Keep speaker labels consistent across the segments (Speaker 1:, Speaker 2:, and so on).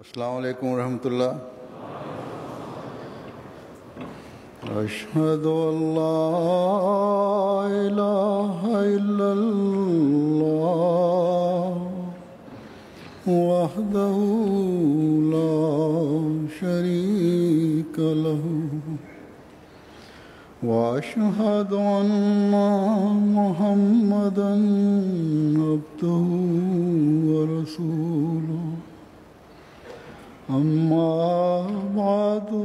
Speaker 1: अस्सलामु अलैकुम रहमतुल्लाह। अशहदु अल्ला इलाहा इल्लल्लाह वहदहु ला शरीका लहु व अशहदु अन्ना मुहम्मदन अब्दुहु व रसूलुहु। अम्मा बादु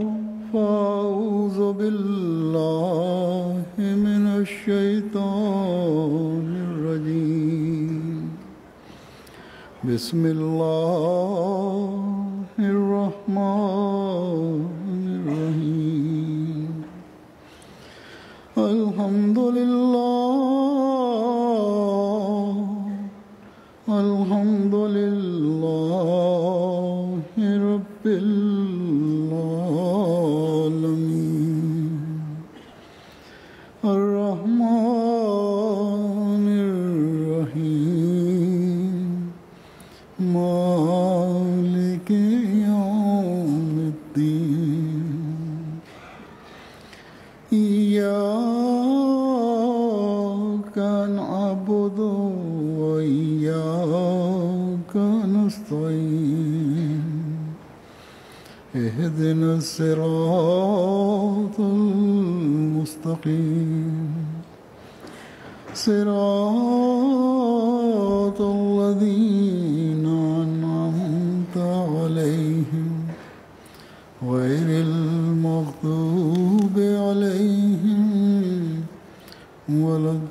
Speaker 1: फ़अऊज़ु बिल्लाहि मिनश शैतानिर रजीम। बिस्मिल्लाहिर रहमानिर रहीम। अल्हम्दुलिल्लाहि रब्बिल आलमीन। अर्रहमानिर रहीम। मालिकि यौमिद्दीन। इय्याका नअबुदु व इय्याका नस्तईन। इहदिनस सिरातल मुस्तकीम। सिरातल लज़ीना अनअमता अलैहिम गैरिल मग़दूबि अलैहिम वलद्दाल्लीन।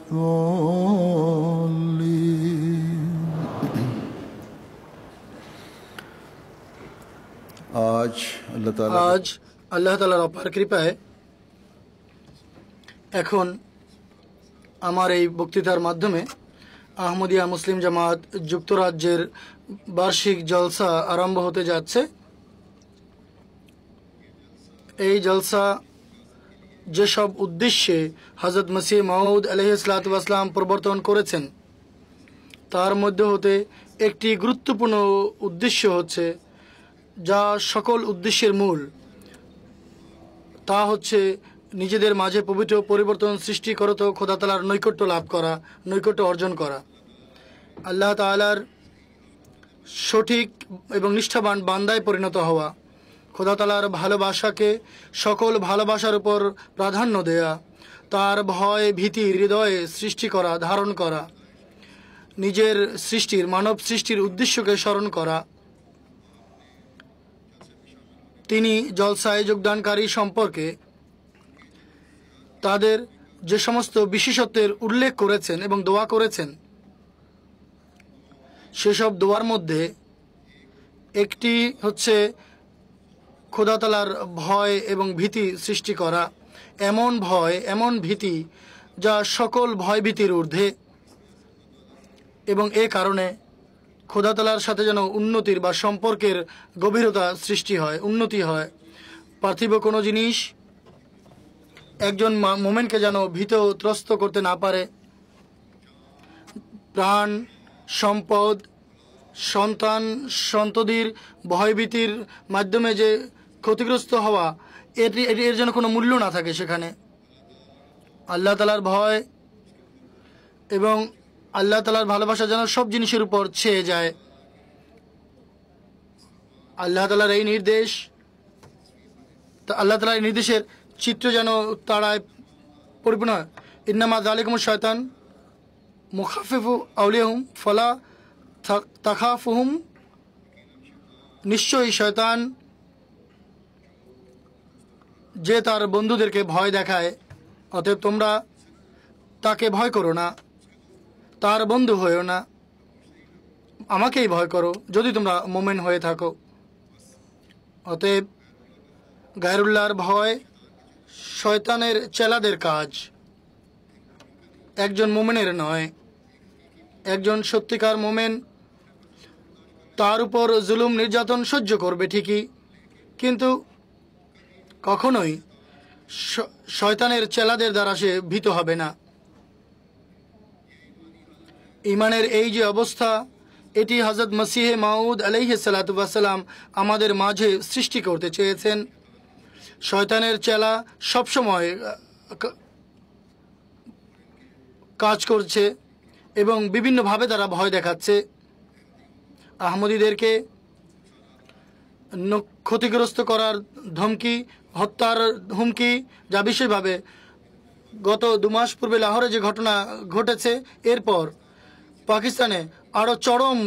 Speaker 1: आज अल्लाह ताआलार अपार कृपाয় এখন আমার এই বক্তৃতার মাধ্যমে আহমদিয়া মুসলিম জামাত যুক্তরাজ্যের বার্ষিক জলসা আরম্ভ হতে যাচ্ছে। এই জলসা যেসব উদ্দেশ্যে হযরত মসিহ মাউদ আলাইহিসসালাতু ওয়াস সালাম প্রবর্তন করেছেন তার মধ্যে হতে একটি গুরুত্বপূর্ণ উদ্দেশ্য হচ্ছে, যা সকল উদ্দেশ্যের মূল, তা হচ্ছে নিজেদের মাঝে পবিত্র পরিবর্তন সৃষ্টিকরত খোদা তাআলার নৈকট্য লাভ করা, নৈকট্য অর্জন করা, আল্লাহ তাআলার সঠিক এবং নিষ্ঠাবান বান্দায় পরিণত হওয়া, খোদা তাআলার ভালোবাসাকে সকল ভালোবাসার উপর প্রাধান্য দেয়া, তার ভয় ভীতি হৃদয়ে সৃষ্টি করা, ধারণ করা, নিজের সৃষ্টির মানব সৃষ্টির উদ্দেশ্যকে স্মরণ করা। তিনি জলসায় যোগদানকারী সম্পর্কে তাদের যে সমস্ত বিশেষত্বের উল্লেখ করেছেন এবং দোয়া করেছেন, সেসব দোয়ার মধ্যে একটি হচ্ছে খোদা তাআলার ভয় এবং ভীতি সৃষ্টি করা, এমন ভয় এমন ভীতি যা সকল ভয় ভীতির ঊর্ধ্বে, এবং এ কারণে খোদা তাআলার সাথে যেন উন্নতির বা সম্পর্কের গভীরতা সৃষ্টি হয়, উন্নতি হয়। পার্থিব কোনো জিনিস একজন মোমেনকে যেন ভীত ত্রস্ত করতে না পারে। প্রাণ, সম্পদ, সন্তান সন্ততির ভয়ভীতির মাধ্যমে যে ক্ষতিগ্রস্ত হওয়া, এর যেন কোনো মূল্য না থাকে সেখানে। আল্লাহ তাআলার ভয় এবং আল্লাহ তাআলার ভালোবাসা যেন সব জিনিসের উপর ছেয়ে যায়। আল্লাহ তাআলার এই নির্দেশ, আল্লাহ তাআলার এই নির্দেশের চিত্র যেন তারায় পরিপূর্ণ হয়। ইন্নামা যালিকুমুশ শয়তান মুখাফিফু আউলিয়াহুম ফালা তাখাফুহুম। নিশ্চয়ই শয়তান যে তার বন্ধুদেরকে ভয় দেখায়, অতএব তোমরা তাকে ভয় করো না, তার বন্ধু হয়েও না, আমাকেই ভয় করো যদি তোমরা মোমেন হয়ে থাকো। অতএব গায়রুল্লাহর ভয় শয়তানের চেলাদের কাজ, একজন মোমেনের নয়। একজন সত্যিকার মোমেন তার উপর জুলুম নির্যাতন সহ্য করবে ঠিকই, কিন্তু কখনোই শয়তানের চেলাদের দ্বারা সে ভীত হবে না। ইমানের এই যে অবস্থা, এটি হযরত মসিহে মাউদ আলাইহিস সালাতু ওয়াস সালাম আমাদের মাঝে সৃষ্টি করতে চেয়েছেন। শয়তানের চেলা সবসময় কাজ করছে এবং বিভিন্নভাবে তারা ভয় দেখাচ্ছে আহমদীদেরকে। ক্ষতিগ্রস্ত করার ধমকি, হত্যার হুমকি, যা বিশেষভাবে গত 2 মাস পূর্বে লাহোরে যে ঘটনা ঘটেছে, এরপর পাকিস্তানে আরও চরম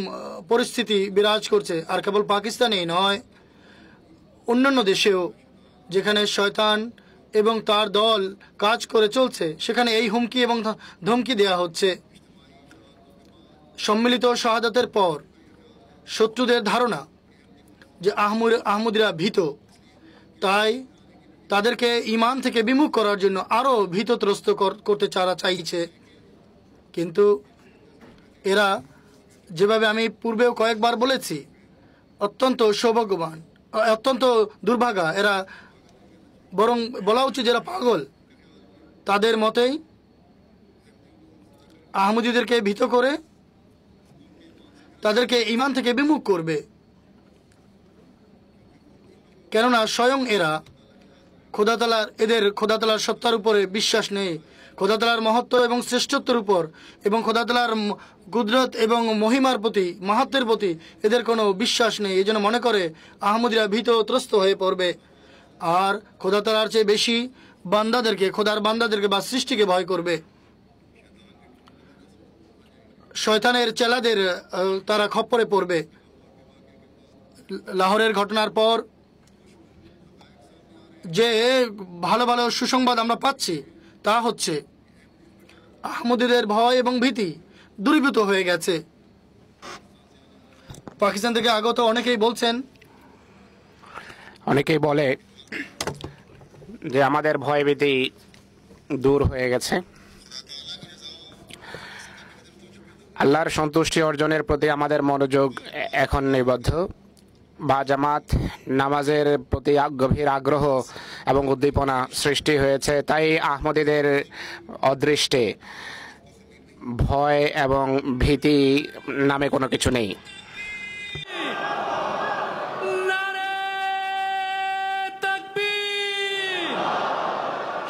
Speaker 1: পরিস্থিতি বিরাজ করছে। আর কেবল পাকিস্তানেই নয়, অন্যান্য দেশেও যেখানে শয়তান এবং তার দল কাজ করে চলছে, সেখানে এই হুমকি এবং ধমকি দেয়া হচ্ছে। সম্মিলিত শাহাদাতের পর শত্রুদের ধারণা যে আহমদীরা ভীত, তাই তাদেরকে ঈমান থেকে বিমুখ করার জন্য আরও ভীতত্রস্ত করতে চাইছে। কিন্তু এরা, যেভাবে আমি পূর্বেও কয়েকবার বলেছি, অত্যন্ত সৌভাগ্যবান, অত্যন্ত দুর্ভাগা এরা, বরং বলা উচিত এরা পাগল। তাদের মতেই আহমদীদেরকে ভীত করে তাদেরকে ঈমান থেকে বিমুখ করবে, কেননা স্বয়ং এরা এদের খোদাতালার সত্তার উপরে বিশ্বাস নেই, খোদাতালার মহত্ব এবং শ্রেষ্ঠত্বের উপর এবং খোদাতালার কুদরত এবং মহিমার প্রতি, মাহাত্মের প্রতি এদের কোনো বিশ্বাস নেই। এই জন্য মনে করে আহমদীরা ভীতত্রস্ত হয়ে পড়বে আর খোদাতালার চেয়ে বেশি খোদার বান্দাদেরকে বা সৃষ্টিকে ভয় করবে। শয়তানের চেলাদের তারা খপ্পরে পড়বে। লাহোরের ঘটনার পর যে ভালো ভালো সুসংবাদ আমরা পাচ্ছি, তা হচ্ছে আহমদীদের ভয় এবং ভীতি দূরীভূত হয়ে গেছে। পাকিস্তান থেকে আগত অনেকেই
Speaker 2: বলে যে আমাদের ভয় ভীতি দূর হয়ে গেছে। আল্লাহর সন্তুষ্টি অর্জনের প্রতি আমাদের মনোযোগ এখন নিবদ্ধ। বা জামাত নামাজের প্রতি গভীর আগ্রহ এবং উদ্দীপনা সৃষ্টি হয়েছে। তাই আহমদীদের অদৃষ্টে ভয় এবং ভীতি নামে কোনো কিছু নেই।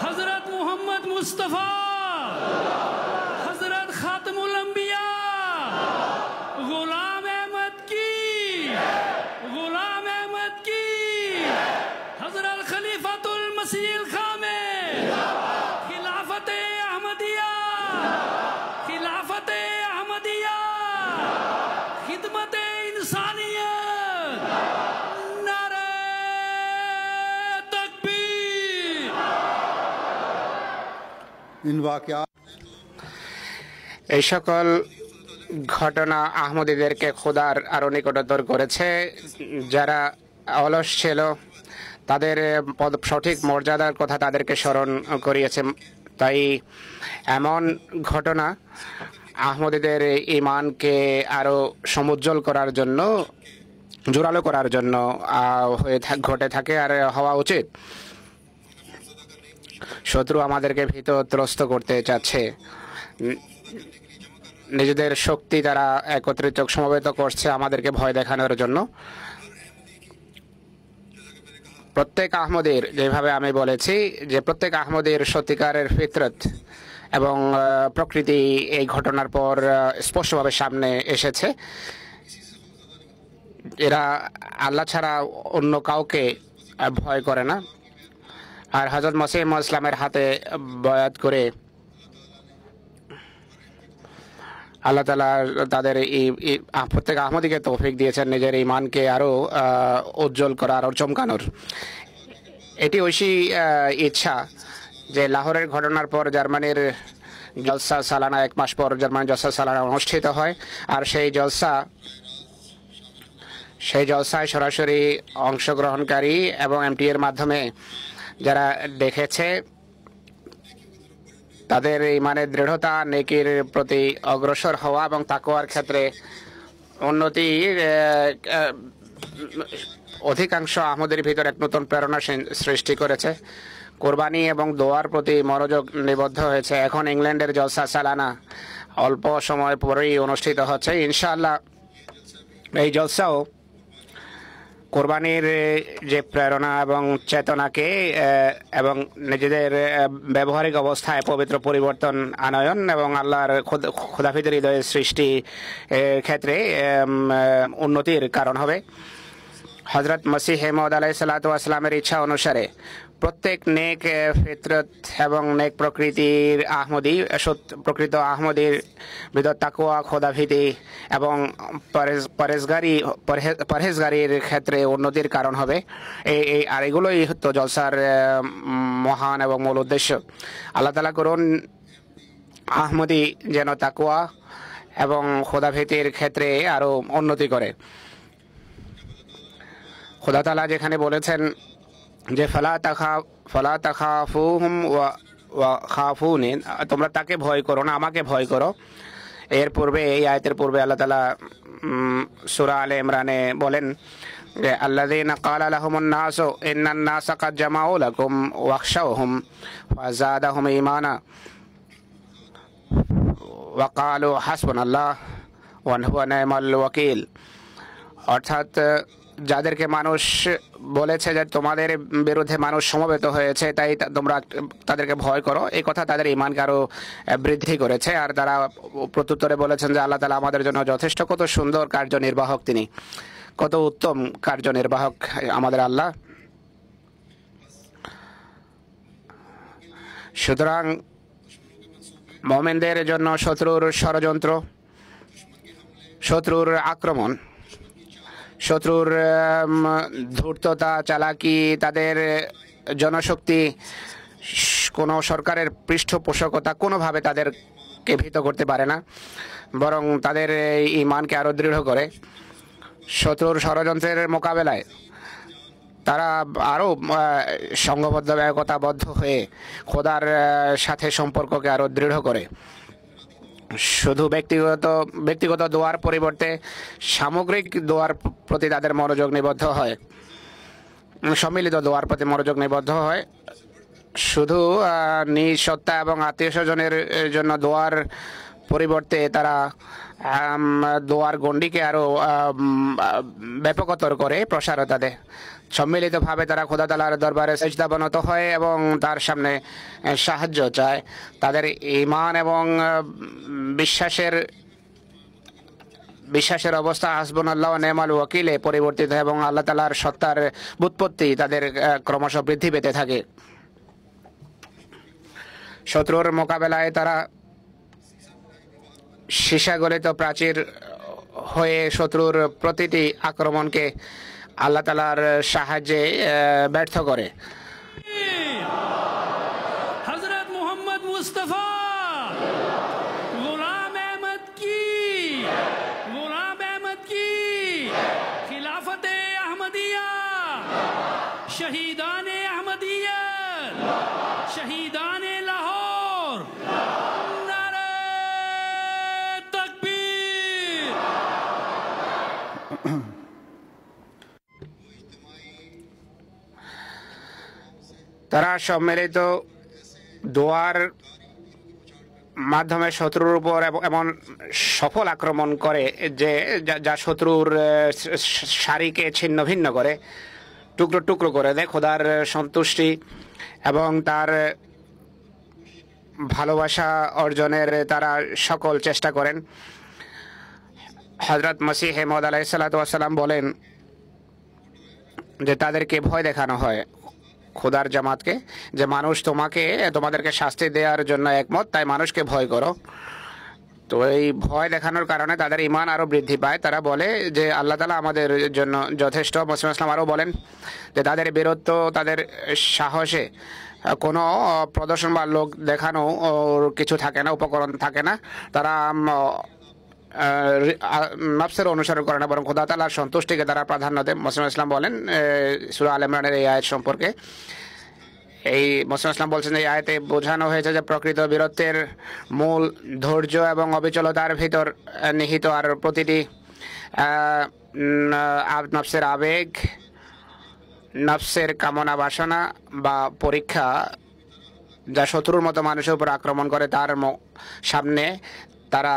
Speaker 3: হযরত মুহাম্মদ মুস্তাফা, হযরত খাতমুল আম্বিয়া, গোলাম আহমদ কি, গোলাম আহমদ কি, হযরত খলিফাতুল মসিহুল খামিস, খিলাফতে আহমদিয়া, খিলাফতে আহমদিয়া, খিদমতে ইনসানিয়ত, নারে তাকবীর।
Speaker 2: এই সকল ঘটনা আহমদীদেরকে খোদার আরো নিকটতর করেছে। যারা অলস ছিল তাদের সঠিক মর্যাদার কথা তাদেরকে স্মরণ করিয়েছে। তাই এমন ঘটনা আহমদীদের ঈমানকে আরো সমুজ্জ্বল করার জন্য, জোরালো করার জন্য ঘটে থাকে আর হওয়া উচিত। শত্রু আমাদেরকে ভীতত্রস্ত করতে চাচ্ছে, নিজেদের শক্তি তারা একত্রিত সমবেত করছে আমাদেরকে ভয় দেখানোর জন্য। প্রত্যেক আহমদীর, যেভাবে আমি বলেছি যে প্রত্যেক আহমদীর সত্যিকারের ফিতরত এবং প্রকৃতি এই ঘটনার পর স্পষ্টভাবে সামনে এসেছে। এরা আল্লাহ ছাড়া অন্য কাউকে ভয় করে না। আর হযরত মসিহ ইসলামের হাতে বয়াত করে আল্লাহ তাআলা তাদের এই প্রত্যেক আহমদীকে তৌফিক দিয়েছেন নিজের ঈমানকে আরও উজ্জ্বল করা, আরও চমকানোর। এটি ঐশী ইচ্ছা যে লাহোরের ঘটনার পর জার্মানির জলসা সালানা, 1 মাস পর জার্মানির জলসা সালানা অনুষ্ঠিত হয়। আর সেই জলসায় সরাসরি অংশগ্রহণকারী এবং এমটি এর মাধ্যমে যারা দেখেছে, তাদের ঈমানের দৃঢ়তা, নেকির প্রতি অগ্রসর হওয়া এবং তাকওয়ার ক্ষেত্রে উন্নতি অধিকাংশ আহমদের ভিতর এক নতুন প্রেরণা সৃষ্টি করেছে। কোরবানি এবং দোয়ার প্রতি মনোযোগ নিবদ্ধ হয়েছে। এখন ইংল্যান্ডের জলসা সালানা অল্প সময় পরেই অনুষ্ঠিত হচ্ছে। ইনশাআল্লাহ এই জলসাও কোরবানির যে প্রেরণা এবং চেতনাকে এবং নিজেদের ব্যবহারিক অবস্থায় পবিত্র পরিবর্তন আনয়ন এবং আল্লাহর খোদাফিদের হৃদয়ের সৃষ্টি ক্ষেত্রে উন্নতির কারণ হবে। হজরত মসিহ মউদ আলাইহিসসালামের ইচ্ছা অনুসারে প্রত্যেক নেক ফিতরত এবং নেক প্রকৃতির প্রকৃত আহমদীর ভিতর তাকওয়া, খোদাভীতি এবং পরহেজগারির ক্ষেত্রে উন্নতির কারণ হবে। আর এগুলোই তো জলসার মহান এবং মূল উদ্দেশ্য। আল্লাহ তাআলা করুন আহমদী যেন তাকওয়া এবং খোদাভীতির ক্ষেত্রে আরো উন্নতি করে। খোদা তাআলা যেখানে বলেছেন যে ফালা তাখাফুহুম ওয়া খাফুনি, তোমরা তাকে ভয় করো না, আমাকে ভয় করো। এর পূর্বে এই আয়াতের পূর্বে আল্লাহ তাআলা সূরা আলে ইমরানে বলেন যে আল্লাযীনা ক্বালা লাহুমুন নাসু ইন্নান নাসা ক্বাদ জামাউ লাকুম ওয়াখশাউহুম ফাযাদাহুম ঈমানা ওয়া ক্বালু হাসবুনাল্লাহ ওয়া নি'মাল ওয়াকিল। অর্থাৎ যাদেরকে মানুষ বলেছে যে তোমাদের বিরুদ্ধে মানুষ সমবেত হয়েছে, তাই তোমরা তাদেরকে ভয় করো, এই কথা তাদের ঈমানকে আরো বৃদ্ধি করেছে। আর তারা প্রত্যুত্তরে বলেছেন যে আল্লাহ তাআলা আমাদের জন্য যথেষ্ট, কত সুন্দর কার্যনির্বাহক তিনি, কত উত্তম কার্যনির্বাহক আমাদের আল্লাহ। সুতরাং মুমিনদের জন্য শত্রুর ষড়যন্ত্র, শত্রুর আক্রমণ, শত্রুর ধূর্ততা, চালাকি, তাদের জনশক্তি, কোনো সরকারের পৃষ্ঠপোষকতা কোনোভাবে তাদেরকে ভীত করতে পারে না, বরং তাদের ঈমানকে আরো দৃঢ় করে। শত্রুর ষড়যন্ত্রের মোকাবেলায় তারা আরো সংঘবদ্ধ, একতাবদ্ধ হয়ে খোদার সাথে সম্পর্ককে আরো দৃঢ় করে। শুধু ব্যক্তিগত দোয়ার পরিবর্তে সামগ্রিক দোয়ার প্রতি তাদের মনোযোগ নিবদ্ধ হয়, সম্মিলিত দোয়ার প্রতি মনোযোগ নিবদ্ধ হয়। শুধু নিজ সত্তা এবং আত্মীয় স্বজনের জন্য দোয়ার পরিবর্তে তারা দোয়ার গণ্ডিকে আরো ব্যাপকতর করে, প্রসারতা দেয়। সম্মিলিতভাবে তারা খোদা তাআলার দরবারে সেজদাবনত হয় এবং তার সামনে সাহায্য চায়। তাদের ঈমান এবং বিশ্বাসের অবস্থা হাসবুনাল্লাহ ওয়া নি'মাল ওয়াকিলে পরিবর্তিত এবং আল্লাহ তাআলার সত্তার ব্যুৎপত্তি তাদের ক্রমশ বৃদ্ধি পেতে থাকে। শত্রুর মোকাবেলায় তারা সীসাগলিত প্রাচীর হয়ে শত্রুর প্রতিটি আক্রমণকে আল্লাহ তাআলার সাহায্যে ব্যর্থ করে।
Speaker 3: हजरत मोहम्मद मुस्तफा गुलाम अहमद की खिलाफत अहमदिया, शहीदान अहमदियत, शहीदान लाहौर, नारे तकबीर।
Speaker 2: তারা সম্মিলিত দোয়ার মাধ্যমে শত্রুর উপর এমন সফল আক্রমণ করে যে যা শত্রুর সারিকে ছিন্ন ভিন্ন করে, টুকরো টুকরো করে দেয়। খোদার সন্তুষ্টি এবং তার ভালোবাসা অর্জনের তারা সকল চেষ্টা করেন। হযরত মসিহ মউদ আলাইহিসসালাম বলেন যে তাদেরকে ভয় দেখানো হয়, খোদার জামাতকে, যে মানুষ তোমাদেরকে শাস্তি দেওয়ার জন্য একমত, তাই মানুষকে ভয় করো। তো এই ভয় দেখানোর কারণে তাদের ঈমান আরো বৃদ্ধি পায়। তারা বলে যে আল্লাহ তাআলা আমাদের জন্য যথেষ্ট। মুসলিম ইসলাম আরও বলেন যে তাদের বীরত্ব, তাদের সাহসে কোনো প্রদর্শন বা লোক দেখানো কিছু থাকে না, উপকরণ থাকে না। তারা নফসের অনুসরণ করে না, বরং খোদা তাআলার সন্তুষ্টিকে তারা প্রাধান্য দেয়। মুসলিম ইসলাম বলেন সূরা আলে ইমরানের এই আয়াত সম্পর্কে, এই মুসলিম ইসলাম বলছেন এই আয়াতে বোঝানো হয়েছে যে প্রকৃত বীরত্বের মূল ধৈর্য এবং অবিচলতার ভিতর নিহিত। আর প্রতিটি নফসের আবেগ, নফসের কামনা বাসনা বা পরীক্ষা যা শত্রুর মতো মানুষের উপর আক্রমণ করে, তার সামনে তারা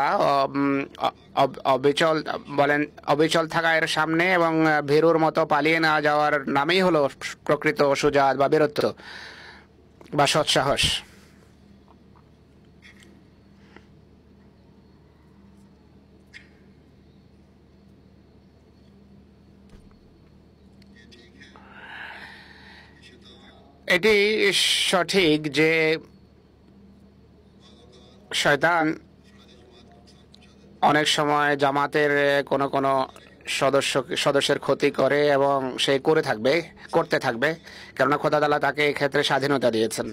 Speaker 2: অবিচল বলেন অবিচল থাকা এর সামনে এবং ভীরুর মতো পালিয়ে না যাওয়ার নামেই হলো প্রকৃত সুজাত বা বীরত্ব বা সৎসাহস। এটি সঠিক যে শয়তান অনেক সময় জামাতের কোনো সদস্যের ক্ষতি করে এবং সে করতে থাকবে, কেননা খোদা তাআলা তাকে এই ক্ষেত্রে স্বাধীনতা দিয়েছেন।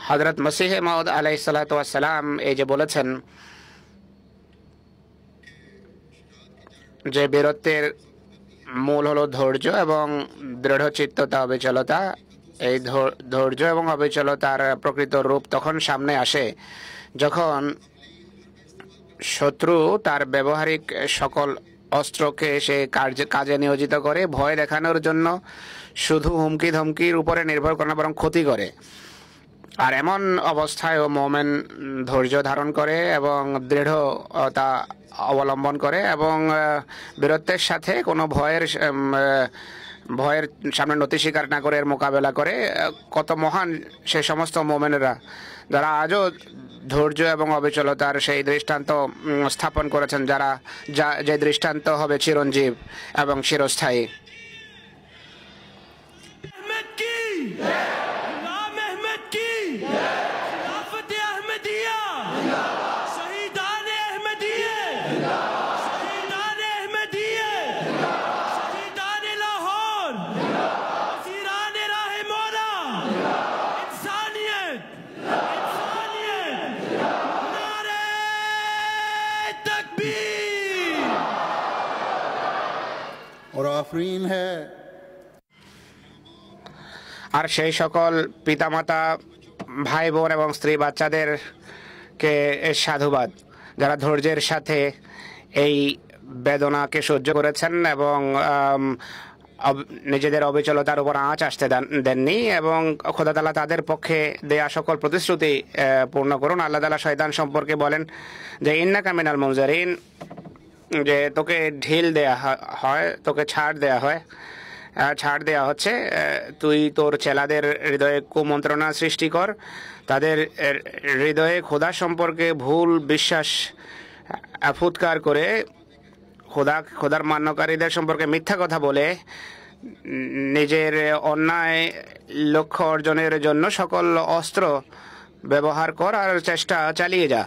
Speaker 2: হযরত মসিহে মাউদ আলাইহিস সালাতু ওয়াস সালাম এই যে বলেছেন যে বীরত্বের মূল হলো ধৈর্য এবং দৃঢ়চিত্ততা, অবিচলতা। এই ধৈর্য এবং অবিচলতার প্রকৃত রূপ তখন সামনে আসে যখন শত্রু তার ব্যবহারিক সকল অস্ত্রকে সে কাজে নিয়োজিত করে ভয় দেখানোর জন্য, শুধু হুমকি ধমকির উপরে নির্ভর করে না বরং ক্ষতি করে। আর এমন অবস্থায়ও মোমেন ধৈর্য ধারণ করে এবং দৃঢ়তা অবলম্বন করে এবং বীরত্বের সাথে কোনো ভয়ের সামনে নতি স্বীকার না করে এর মোকাবেলা করে। কত মহান সে সমস্ত মোমেনেরা যারা আজও ধৈর্য এবং অবিচলতার সেই দৃষ্টান্ত স্থাপন করেছেন, যে দৃষ্টান্ত হবে চিরঞ্জীব এবং চিরস্থায়ী।
Speaker 3: अहमद की गुलाम अहमद की खिलाफत अहमदिया शहीदान अहमदिया शहीदान अहमदिया शहीदान लाहौर वज़ीरान राह मौला इंसानियत नारे तकबीर।
Speaker 4: और आफरीन है
Speaker 2: আর সেই সকল পিতামাতা, ভাই বোন এবং স্ত্রী বাচ্চাদেরকে সাধুবাদ যারা ধৈর্যের সাথে এই বেদনাকে সহ্য করেছেন এবং নিজেদের অবিচলতার উপর আঁচ আসতে দেননি এবং খোদা তাআলা তাদের পক্ষে দেয়া সকল প্রতিশ্রুতি পূর্ণ করুন। আল্লাহ তাআলা শয়তান সম্পর্কে বলেন যে ইন্নাকা মিনাল মুনজারিন, যে তোকে ঢিল দেয়া হয়, তোকে ছাড় দেয়া হচ্ছে। তুই তোর চেলাদের হৃদয়ে কুমন্ত্রণা সৃষ্টি কর, তাদের হৃদয়ে খোদা সম্পর্কে ভুল বিশ্বাস ফুৎকার করে খোদার মান্যকারীদের সম্পর্কে মিথ্যা কথা বলে নিজের অন্যায় লক্ষ্য অর্জনের জন্য সকল অস্ত্র ব্যবহার কর আর চেষ্টা চালিয়ে যা।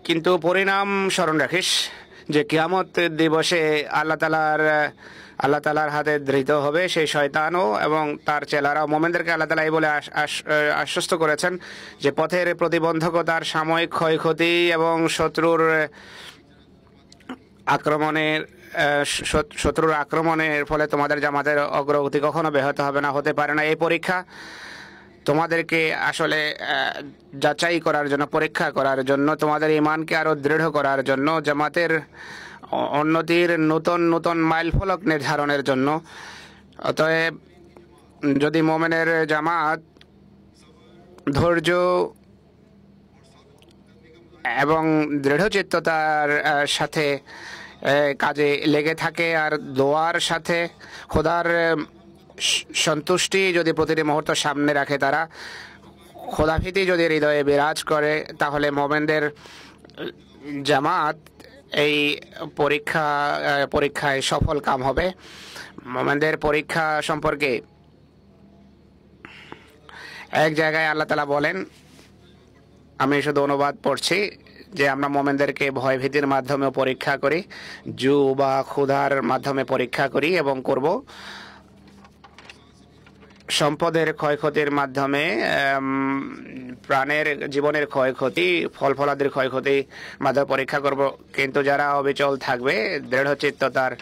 Speaker 2: কিন্তু পরিণাম স্মরণ রাখিস যে কিয়ামত দিবসে আল্লাহ তাআলার হাতে ধৃত হবে সেই শয়তানও এবং তার চেলারাও। মোমেনদেরকে আল্লাহ তাআলা এই বলে আশ্বস্ত করেছেন যে পথের প্রতিবন্ধকতার সাময়িক ক্ষয়ক্ষতি এবং শত্রুর আক্রমণের ফলে তোমাদের জামাতের অগ্রগতি কখনো ব্যাহত হবে না, হতে পারে না। এই পরীক্ষা তোমাদেরকে আসলে যাচাই করার জন্য, পরীক্ষা করার জন্য, তোমাদের ঈমানকে আরো দৃঢ় করার জন্য, জামাতের উন্নতির নতুন মাইল ফলক নির্ধারণের জন্য। অতএব যদি মোমেনের জামাত ধৈর্য এবং দৃঢ়চিত্ততার সাথে কাজে লেগে থাকে আর দোয়ার সাথে খোদার সন্তুষ্টি যদি প্রতিটি মুহূর্ত সামনে রাখে, তারা খোদাভীতি যদি হৃদয়ে বিরাজ করে, তাহলে মোমেনদের জামাত এই পরীক্ষায় সফল কাম হবে। মোমেনদের পরীক্ষা সম্পর্কে এক জায়গায় আল্লাহ তাআলা বলেন, আমি শুধু অনুবাদ পড়ছি, যে আমরা মোমেনদেরকে ভয়ভীতির মাধ্যমে পরীক্ষা করি, জু বা ক্ষুধার মাধ্যমে পরীক্ষা করি এবং করব, সম্পদের ক্ষয়ক্ষতির মাধ্যমে, প্রাণের জীবনের ক্ষয়ক্ষতি, ফল ফলাদির ক্ষয়ক্ষতি মাধ্যমে পরীক্ষা করব। কিন্তু যারা অবিচল থাকবে, দৃঢ়চিত্ততার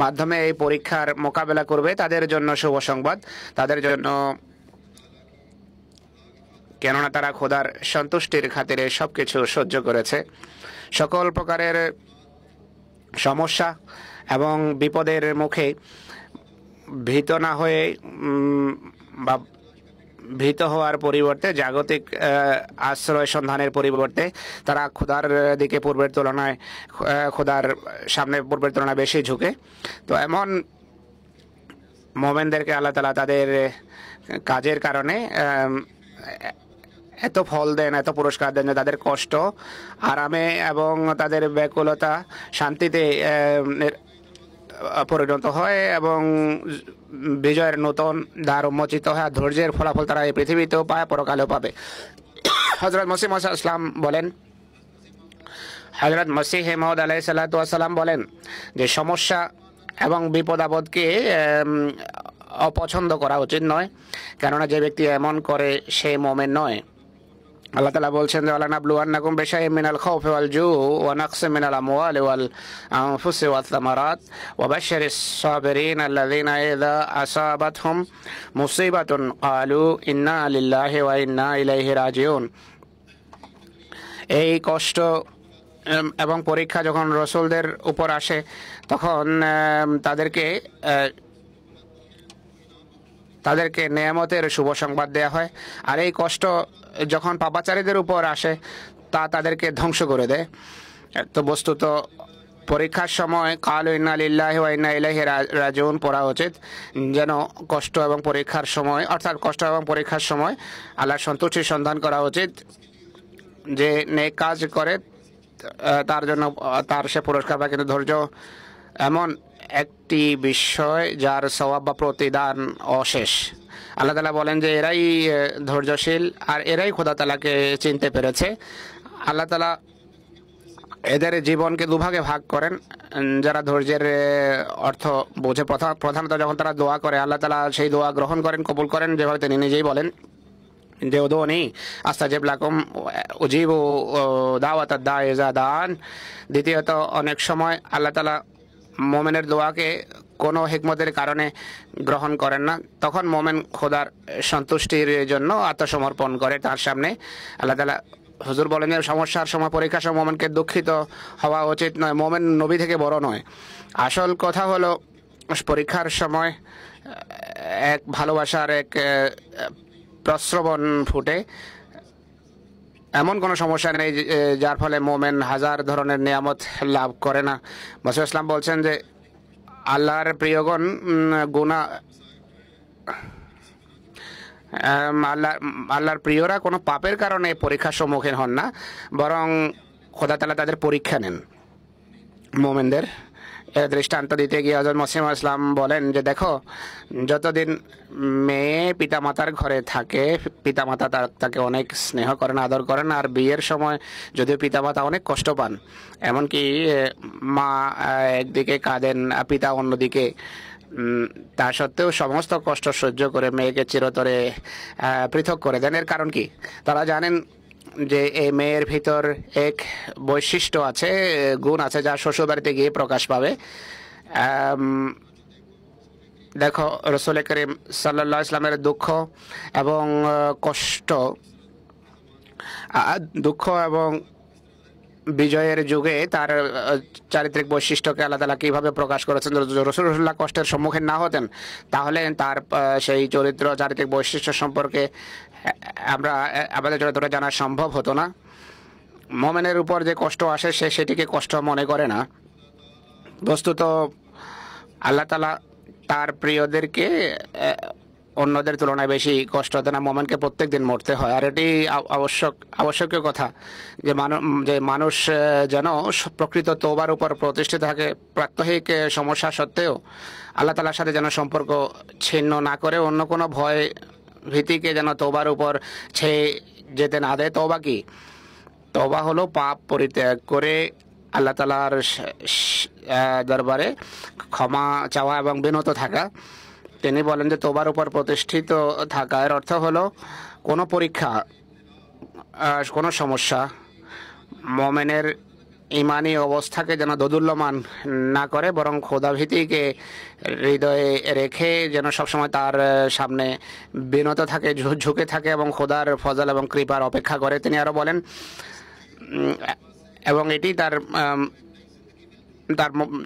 Speaker 2: মাধ্যমে এই পরীক্ষার মোকাবেলা করবে, তাদের জন্য শুভ সংবাদ, তাদের জন্য, কেননা তারা খোদার সন্তুষ্টির খাতিরে সবকিছু সহ্য করেছে। সকল প্রকারের সমস্যা এবং বিপদের মুখে ভীত না হয়ে বা ভীত হওয়ার পরিবর্তে, জাগতিক আশ্রয় সন্ধানের পরিবর্তে তারা খোদার দিকে পূর্বের তুলনায়, খোদার সামনে পূর্বের তুলনায় বেশি ঝুঁকে। তো এমন মোমেনদেরকে আল্লাহ তাআলা তাদের কাজের কারণে এত ফল দেন, এত পুরস্কার দেন যে তাদের কষ্ট আরামে এবং তাদের ব্যাকুলতা শান্তিতে পরিণত হয় এবং বিজয়ের নতুন দ্বার উন্মোচিত হয়। আর ধৈর্যের ফলাফল তারা এই পৃথিবীতেও পায়, পরকালেও পাবে। হযরত মসিহ মাউদ ইসলাম বলেন, হযরত মসিহ মাউদ আলাইহিস সালাতু ওয়াস সালাম বলেন যে সমস্যা এবং বিপদ আপদকে অপছন্দ করা উচিত নয়, কেননা যে ব্যক্তি এমন করে সে মুমিন নয়। আল্লাহ তাআলা বলছেন যে ওয়ালানাবলুওয়ান্নাকুম বিশাইইন মিনাল খাউফি ওয়াল জুই ওয়া নাকসিম মিনাল আমওয়ালি ওয়াল আনফুসি ওয়াস সামারাত ওয়া বাশশিরিস সাবিরিন আল্লাযীনা ইযা আসাবাতহুম মুসিবাতুন ক্বালু ইন্না লিল্লাহি ওয়া ইন্না ইলাইহি রাজিউন। এই কষ্ট এবং পরীক্ষা যখন রাসূলদের উপর আসে তখন তাদেরকে নেয়ামতের শুভ সংবাদ দেয়া হয়, আর এই কষ্ট যখন পাপাচারীদের উপর আসে তা তাদেরকে ধ্বংস করে দেয়। তো বস্তুত পরীক্ষার সময় কালু ইন্না লিল্লাহি ওয়া ইন্না ইলাইহি রাজিউন পড়া উচিত, যেন কষ্ট এবং পরীক্ষার সময়, অর্থাৎ কষ্ট এবং পরীক্ষার সময় আল্লাহর সন্তুষ্টির সন্ধান করা উচিত। যে নেক কাজ করে তার জন্য তার সে পুরস্কার পায়, কিন্তু ধৈর্য এমন একটি বিষয় যার সওয়াব বা প্রতিদান অশেষ। আল্লাহ তাআলা বলেন যে এরাই ধৈর্যশীল আর এরাই খোদা তাআলাকে চিনতে পেরেছে। আল্লাহ তাআলা এদের জীবনকে দুভাগে ভাগ করেন। যারা ধৈর্যের অর্থ বোঝে, প্রধানত যখন তারা দোয়া করে আল্লাহ তাআলা সেই দোয়া গ্রহণ করেন, কবুল করেন, যেভাবে তিনি নিজেই বলেন যে উদউনি আস্তাজিব লাকুম উজিবু দাওয়াতাদ দাঈ ইযা দাআন। দ্বিতীয়ত অনেক সময় আল্লাহ তাআলা মোমেনের দোয়াকে কোনো হিকমতের কারণে গ্রহণ করেন না, তখন মোমেন খোদার সন্তুষ্টির জন্য আত্মসমর্পণ করে তার সামনে। আল্লাহ তাআলা হুজুর বলেন যে সমস্যার সময়, পরীক্ষার সময় মোমেনকে দুঃখিত হওয়া উচিত নয়। মোমেন নবী থেকে বড় নয়। আসল কথা হলো পরীক্ষার সময় এক ভালোবাসার এক প্রস্রবণ ফুটে। এমন কোনো সমস্যা নেই যার ফলে মোমেন হাজার ধরনের নিয়ামত লাভ করে না। রাসূল ইসলাম বলছেন যে আল্লাহর প্রিয়গণ আল্লাহর প্রিয়রা কোনো পাপের কারণে পরীক্ষার সম্মুখীন হন না, বরং খোদা তাআলা তাদের পরীক্ষা নেন মোমেনদের। এর দৃষ্টান্ত দিতে গিয়ে হযরত মসিহ মাউদ ইসলাম বলেন যে দেখো, যতদিন মেয়ে পিতামাতার ঘরে থাকে পিতামাতা তাকে অনেক স্নেহ করেন, আদর করেন, আর বিয়ের সময় যদিও পিতামাতা অনেক কষ্ট পান, এমনকি মা একদিকে কাঁদেন, পিতা অন্যদিকে, তা সত্ত্বেও সমস্ত কষ্ট সহ্য করে মেয়েকে চিরতরে পৃথক করে দেন। এর কারণ কি? তারা জানেন যে এই মেয়ের ভিতর এক বৈশিষ্ট্য আছে, গুণ আছে, যা শ্বশুরবাড়িতে গিয়ে প্রকাশ পাবে। দেখো, রাসূল করিম সাল্লাল্লাহু আলাইহি ওয়াসাল্লামের দুঃখ এবং বিজয়ের যুগে তার চারিত্রিক বৈশিষ্ট্যকে আল্লাহ তাআলা কিভাবে প্রকাশ করেছেন। রাসূলুল্লাহ কষ্টের সম্মুখীন না হতেন তাহলে তার সেই চরিত্র, চারিত্রিক বৈশিষ্ট্য সম্পর্কে আমাদের জন্য জানা সম্ভব হতো না। মোমেনের উপর যে কষ্ট আসে সে সেটিকে কষ্ট মনে করে না। বস্তুত আল্লাহ তাআলা তার প্রিয়দেরকে অন্যদের তুলনায় বেশি কষ্ট দেন না। মোমেনকে প্রত্যেক দিন মরতে হয়, আর এটি আবশ্যকীয় কথা যে মানুষ যেন প্রকৃত তওবার উপর প্রতিষ্ঠিত থাকে, প্রাত্যহিক সমস্যা সত্ত্বেও আল্লাহ তাআলার সাথে যেন সম্পর্ক ছিন্ন না করে, অন্য কোনো ভয় ভীতিকে যেন তওবার উপর ছেয়ে যেতে না দেয়। তওবা কি? তওবা হলো পাপ পরিত্যাগ করে আল্লাহ তাআলার দরবারে ক্ষমা চাওয়া এবং বিনত থাকা। তিনি বলেন যে তওবার উপর প্রতিষ্ঠিত থাকা এর অর্থ হলো কোনো পরীক্ষা, কোনো সমস্যা মোমেনের ইমানি অবস্থাকে যেন দোদুল্যমান না করে, বরং খোদাভীতিকে হৃদয়ে রেখে যেন সবসময় তার সামনে বিনত থাকে, ঝুঁকে থাকে এবং খোদার ফজল এবং কৃপার অপেক্ষা করে। তিনি আরও বলেন, এবং এটি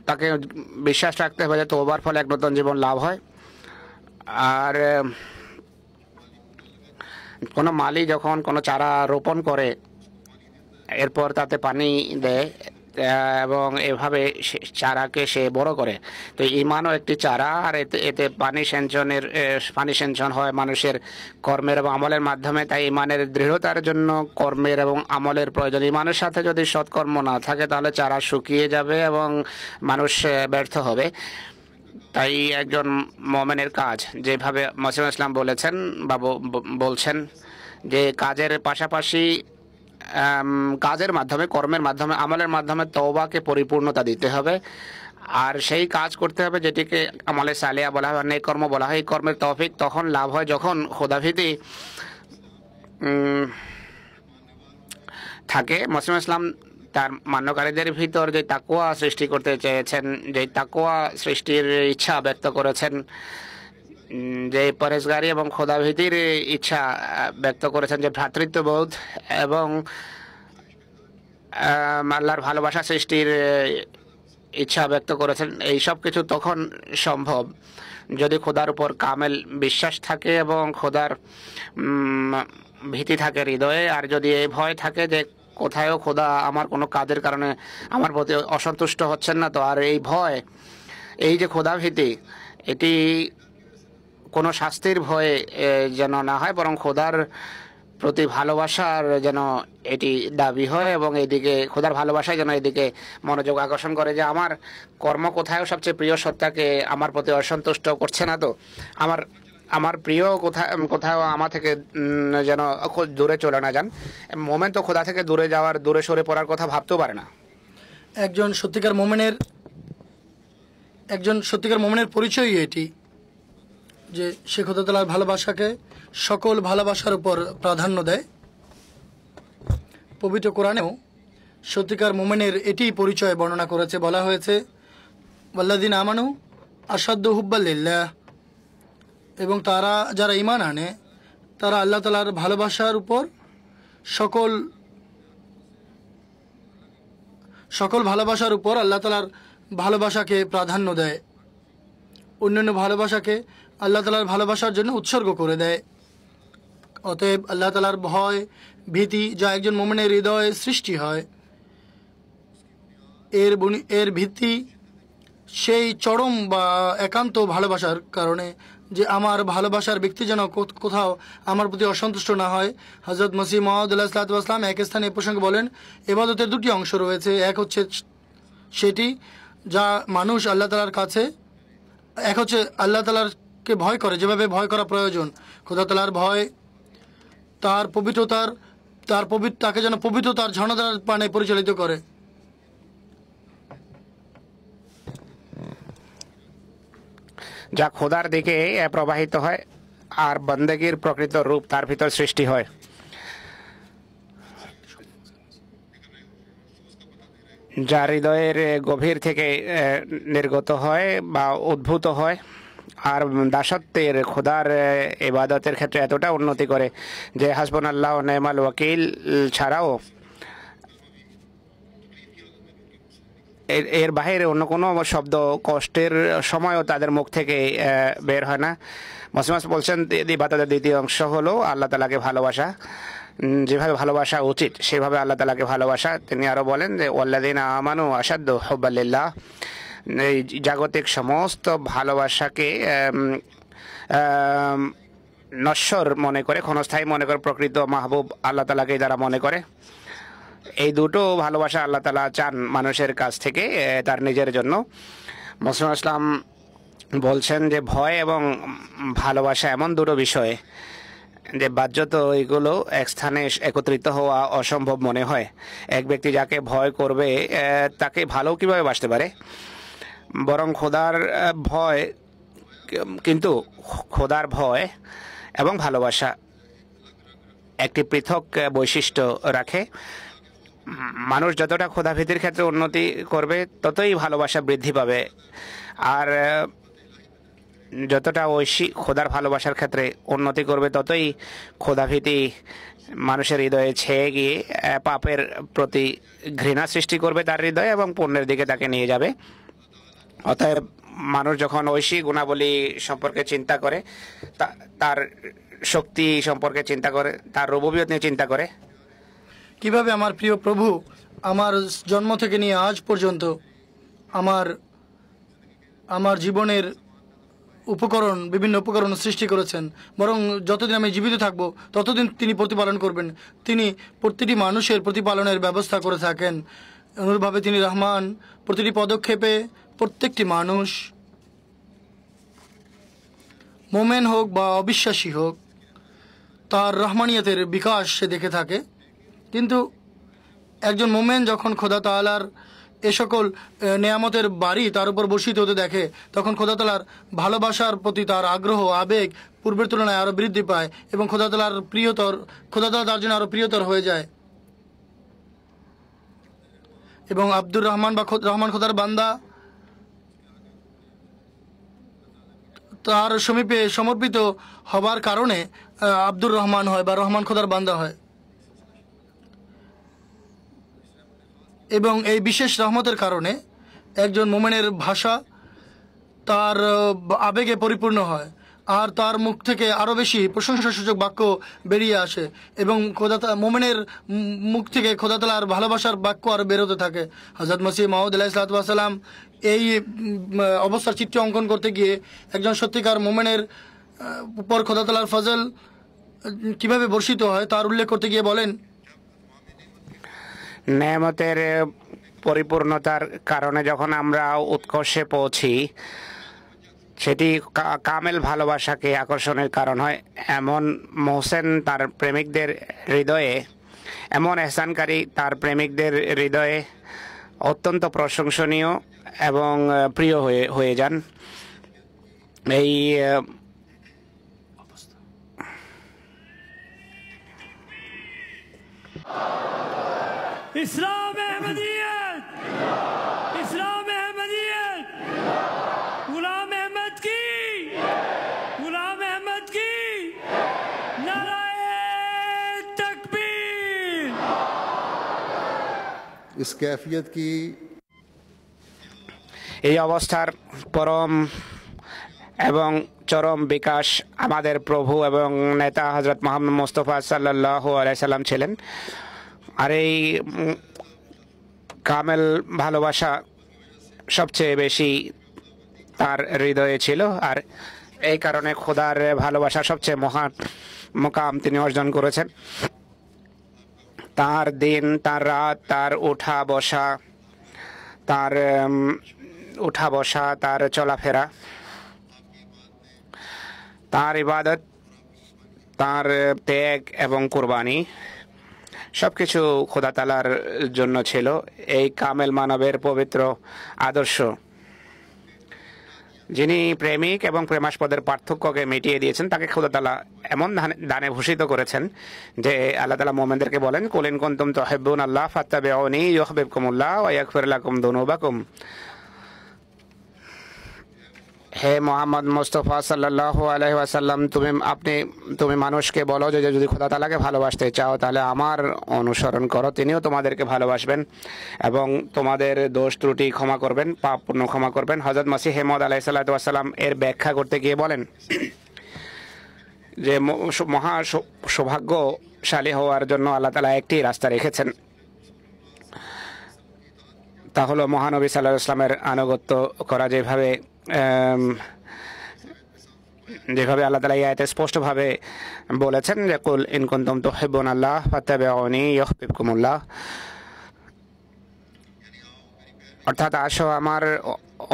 Speaker 2: তাকে বিশ্বাস রাখতে হবে যে তওবার ফলে এক নতুন জীবন লাভ হয়। আর কোনো মালি যখন কোনো চারা রোপণ করে এরপর তাতে পানি দেয় এবং এভাবে চারাকে সে বড় করে, তো ইমানও একটি চারা। আর এতে এতে পানি সেঞ্চন হয় মানুষের কর্মের এবং আমলের মাধ্যমে। তাই ইমানের দৃঢ়তার জন্য কর্মের এবং আমলের প্রয়োজন। ইমানের সাথে যদি সৎকর্ম না থাকে তাহলে চারা শুকিয়ে যাবে এবং মানুষ ব্যর্থ হবে। তাই একজন মুমিনের কাজ, যেভাবে মসিহ ইসলাম বলেছেন বা বলছেন, যে কাজের পাশাপাশি কাজের মাধ্যমে, কর্মের মাধ্যমে, আমলের মাধ্যমে তওবাকে পরিপূর্ণতা দিতে হবে। আর সেই কাজ করতে হবে যেটিকে আমলে সালিয়া বলা হয়, নেক কর্ম বলা হয়। এই কর্মের তৌফিক তখন লাভ হয় যখন খোদাভীতি থাকে। মসিহ ইসলাম তার মান্যকারীদের ভিতর যে তাকওয়া সৃষ্টি করতে চেয়েছেন, যে তাকওয়া সৃষ্টির ইচ্ছা ব্যক্ত করেছেন, যে পরেশগারি এবং খোদাভীতির ইচ্ছা ব্যক্ত করেছেন, যে ভ্রাতৃত্ববোধ এবং আল্লাহর ভালোবাসা সৃষ্টির ইচ্ছা ব্যক্ত করেছেন, এই সব কিছু তখন সম্ভব যদি খোদার উপর কামেল বিশ্বাস থাকে এবং খোদার ভীতি থাকে হৃদয়ে। আর যদি এই ভয় থাকে যে কোথায়ও খোদা আমার কোনো কাজের কারণে আমার প্রতি অসন্তুষ্ট হচ্ছেন না, তো আর এই ভয়, এই যে খোদা ভীতি, এটি কোনো শাস্তির ভয়ে যেন না হয়, বরং খোদার প্রতি ভালোবাসার যেন এটি দাবি হয় এবং এইদিকে খোদার ভালোবাসায় যেন এদিকে মনোযোগ আকর্ষণ করে, যে আমার কর্ম কোথাও সবচেয়ে প্রিয় সত্তাকে আমার প্রতি অসন্তুষ্ট করছে না, তো আমার প্রিয় কোথাও আমার থেকে যেন দূরে চলে না যান। মোমেন তো খোদা থেকে দূরে সরে পড়ার কথা ভাবতেও পারে না।
Speaker 1: একজন সত্যিকার মোমেনের পরিচয়ই এটি, যে সে খোদা তাআলার ভালোবাসাকে সকল ভালোবাসার উপর প্রাধান্য দেয়। পবিত্র কোরআনেও সত্যিকার মোমেনের এটি পরিচয় বর্ণনা করেছে, বলা হয়েছে ওয়াল্লাযিনা আমানু আশাদ্দু হুব্বান লিল্লাহ, এবং তারা যারা ঈমান আনে তারা আল্লাহ তাআলার ভালোবাসার উপর সকল ভালোবাসার উপর আল্লাহ তাআলার ভালোবাসাকে প্রাধান্য দেয়, অন্যান্য ভালোবাসাকে আল্লাহ তাআলার ভালোবাসার জন্য উৎসর্গ করে দেয়। অতএব আল্লাহ তাআলার ভয়, ভীতি যা একজন মুমিনের হৃদয়ে সৃষ্টি হয়, এর ভিত্তি সেই চরম বা একান্ত ভালোবাসার কারণে, যে আমার ভালোবাসার ব্যক্তি যেন কোথাও আমার প্রতি অসন্তুষ্ট না হয়। হযরত মসিহ মাউদ আলাইহিস সালাতু ওয়াস সালাম এক স্থানে এ প্রসঙ্গে বলেন, ইবাদতের দুটি অংশ রয়েছে। এক হচ্ছে সেটি যা মানুষ আল্লাহ তাআলার কাছে, এক হচ্ছে আল্লাহ তাআলাকে ভয় করে, যেভাবে ভয় করা প্রয়োজন। খোদা তাআলার ভয় তার পবিত্রতার তাকে যেন পবিত্রতার ঝর্ণাধার পানে পরিচালিত করে।
Speaker 2: যা খোদার দিকে প্রবাহিত হয় আর বন্দেগীর প্রকৃত রূপ তার ভিতর সৃষ্টি হয়। যা হৃদয়ের গভীর থেকে নির্গত হয় বা উদ্ভূত হয় আর দাসত্বের খোদার ইবাদতের ক্ষেত্রে এতটা উন্নতি করে যে হাসবুনাল্লাহ ওয়া নি'মাল ওয়াকিল ছাড়াও এর বাইরে অন্য কোনো শব্দ কষ্টের সময়ও তাদের মুখ থেকে বের হয় না। মসিমাস বলছেন ইবাদতের দ্বিতীয় অংশ হলো আল্লাহ তাআলাকে ভালোবাসা, যেভাবে ভালোবাসা উচিত সেভাবে আল্লাহ তাআলাকে ভালোবাসা। তিনি আরও বলেন যে ওয়াল্লাযিনা আমানু আশাদ্দু হুব্বান লিল্লাহ, এই জাগতিক সমস্ত ভালোবাসাকে নশ্বর মনে করে, ক্ষণস্থায়ী মনে করে, প্রকৃত মাহবুব আল্লাহ তাআলাকে যারা মনে করে, এই দুটো ভালোবাসা আল্লাহ তাআলা চান মানুষের কাছ থেকে তার নিজের জন্য। মুসলিম ইসলাম বলছেন যে ভয় এবং ভালোবাসা এমন দুটো বিষয় যে বাহ্যত এগুলো এক স্থানে একত্রিত হওয়া অসম্ভব মনে হয়। এক ব্যক্তি যাকে ভয় করবে তাকে ভালো কিভাবে বাসতে পারে? বরং খোদার ভয়, কিন্তু খোদার ভয় এবং ভালোবাসা একটি পৃথক বৈশিষ্ট্য রাখে। মানুষ যতটা খোদাভীতির ক্ষেত্রে উন্নতি করবে ততই ভালোবাসা বৃদ্ধি পাবে, আর যতটা ঐশী খোদার ভালোবাসার ক্ষেত্রে উন্নতি করবে ততই খোদাভীতি মানুষের হৃদয়ে ছেয়ে গিয়ে পাপের প্রতি ঘৃণা সৃষ্টি করবে তার হৃদয়ে এবং পুণ্যের দিকে তাকে নিয়ে যাবে। অতএব মানুষ যখন ঐশী গুণাবলী সম্পর্কে চিন্তা করে তার শক্তি সম্পর্কে চিন্তা করে, তার রুবুবিয়ত নিয়ে চিন্তা করে।
Speaker 1: কিভাবে আমার প্রিয় প্রভু আমার জন্ম থেকে নিয়ে আজ পর্যন্ত আমার জীবনের বিভিন্ন উপকরণ সৃষ্টি করেছেন, বরং যতদিন আমি জীবিত থাকব ততদিন তিনি প্রতিপালন করবেন। তিনি প্রতিটি মানুষের প্রতিপালনের ব্যবস্থা করে থাকেন। অনুরূপভাবে তিনি রহমান, প্রতিটি পদক্ষেপে প্রত্যেকটি মানুষ মোমেন হোক বা অবিশ্বাসী হোক তার রহমানিয়তের বিকাশ সে দেখে থাকে। কিন্তু একজন মোমেন যখন খোদা তাআলার এ সকল নেয়ামতের বাড়ি তার উপর বর্ষিত হতে দেখে, তখন খোদা তাআলার ভালোবাসার প্রতি তার আগ্রহ আবেগ পূর্বের তুলনায় আরও বৃদ্ধি পায় এবং খোদা তাআলা তার জন্য আরও প্রিয়তর হয়ে যায়। এবং আব্দুর রহমান বা রহমান খোদার বান্দা তার সমীপে সমর্পিত হবার কারণে আব্দুর রহমান হয় বা রহমান খোদার বান্দা হয়। এবং এই বিশেষ রহমতের কারণে একজন মোমেনের ভাষা তার আবেগে পরিপূর্ণ হয়, আর তার মুখ থেকে আরও বেশি প্রশংসাসূচক বাক্য বেরিয়ে আসে এবং মোমেনের মুখ থেকে খোদা তাআলার ভালোবাসার বাক্য আরও বেরোতে থাকে। হযরত মসিহ মাউদ আলাইহিস সালাম এই অবস্থার চিত্র অঙ্কন করতে গিয়ে একজন সত্যিকার মোমেনের উপর খোদা তাআলার ফজল কিভাবে বর্ষিত হয় তার উল্লেখ করতে গিয়ে বলেন,
Speaker 2: নেয়ামতের পরিপূর্ণতার কারণে যখন আমরা উৎকর্ষে পৌঁছি, সেটি কামেল ভালোবাসাকে আকর্ষণের কারণ হয়। এমন মোহসেন তার প্রেমিকদের হৃদয়ে, এমন এহসানকারী তার প্রেমিকদের হৃদয়ে অত্যন্ত প্রশংসনীয় এবং প্রিয় হয়ে যান। এই
Speaker 3: इस्लाम अहमदियत, इस्लाम अहमदियत, गुलाम अहमद की, गुलाम अहमद की नाराए तकबीर।
Speaker 4: इस कैफियत की
Speaker 2: এই অবস্থার পরম এবং চরম বিকাশ আমাদের প্রভু এবং নেতা হযরত মুহাম্মদ মুস্তাফা সাল্লাল্লাহু আলাইহি সাল্লাম ছিলেন। আর এই কামেল ভালোবাসা সবচেয়ে বেশি তার হৃদয়ে ছিল, আর এই কারণে খোদার ভালোবাসা সবচেয়ে মহান মুকাম তিনি অর্জন করেছেন। তার দিন, তার রাত, তার উঠা বসা, তার চলাফেরা, তার ইবাদত, তার ত্যাগ এবং কুরবানি সবকিছু খোদা তাআলার জন্য ছিল। এই কামেল মানবের পবিত্র আদর্শ, যিনি প্রেমিক এবং প্রেমাস্পদের পার্থক্যকে মিটিয়ে দিয়েছেন, তাকে খোদা তাআলা এমন দানে ভূষিত করেছেন যে আল্লাহ তাআলা মুমিনদেরকে বলেন, কুল ইন কুনতুম তুহিব্বুনাল্লাহ ফাত্তাবিউনি ইউহিব্বুকুমুল্লাহ ওয়া ইয়াগফির লাকুম যুনুবাকুম। হে মোহাম্মদ মুস্তাফা সাল্লাল্লাহু আলাইহি ওয়াসাল্লাম, তুমি মানুষকে বলো যে যদি খোদা তাআলাকে ভালোবাসতে চাও তাহলে আমার অনুসরণ করো, তিনিও তোমাদেরকে ভালোবাসবেন এবং তোমাদের দোষ ত্রুটি ক্ষমা করবেন, পাপ পুণ্য ক্ষমা করবেন। হযরত মসিহ মাউদ আলাইহিস সালাম এর ব্যাখ্যা করতে গিয়ে বলেন যে মহা সৌভাগ্যশালী হওয়ার জন্য আল্লাহ তাআলা একটি রাস্তা রেখেছেন, তা হলো মহানবী সাল্লাল্লাহু আলাইহি ওয়াসাল্লামের আনুগত্য করা। যেভাবে আল্লাহ তাআলা এই আয়াতে স্পষ্টভাবে বলেছেন যে কুল ইন কুনতুম তুহিব্বুনাল্লাহ ফাত্তাবিউনি ইউহিব্বুকুমুল্লাহ, অর্থাৎ আসো আমার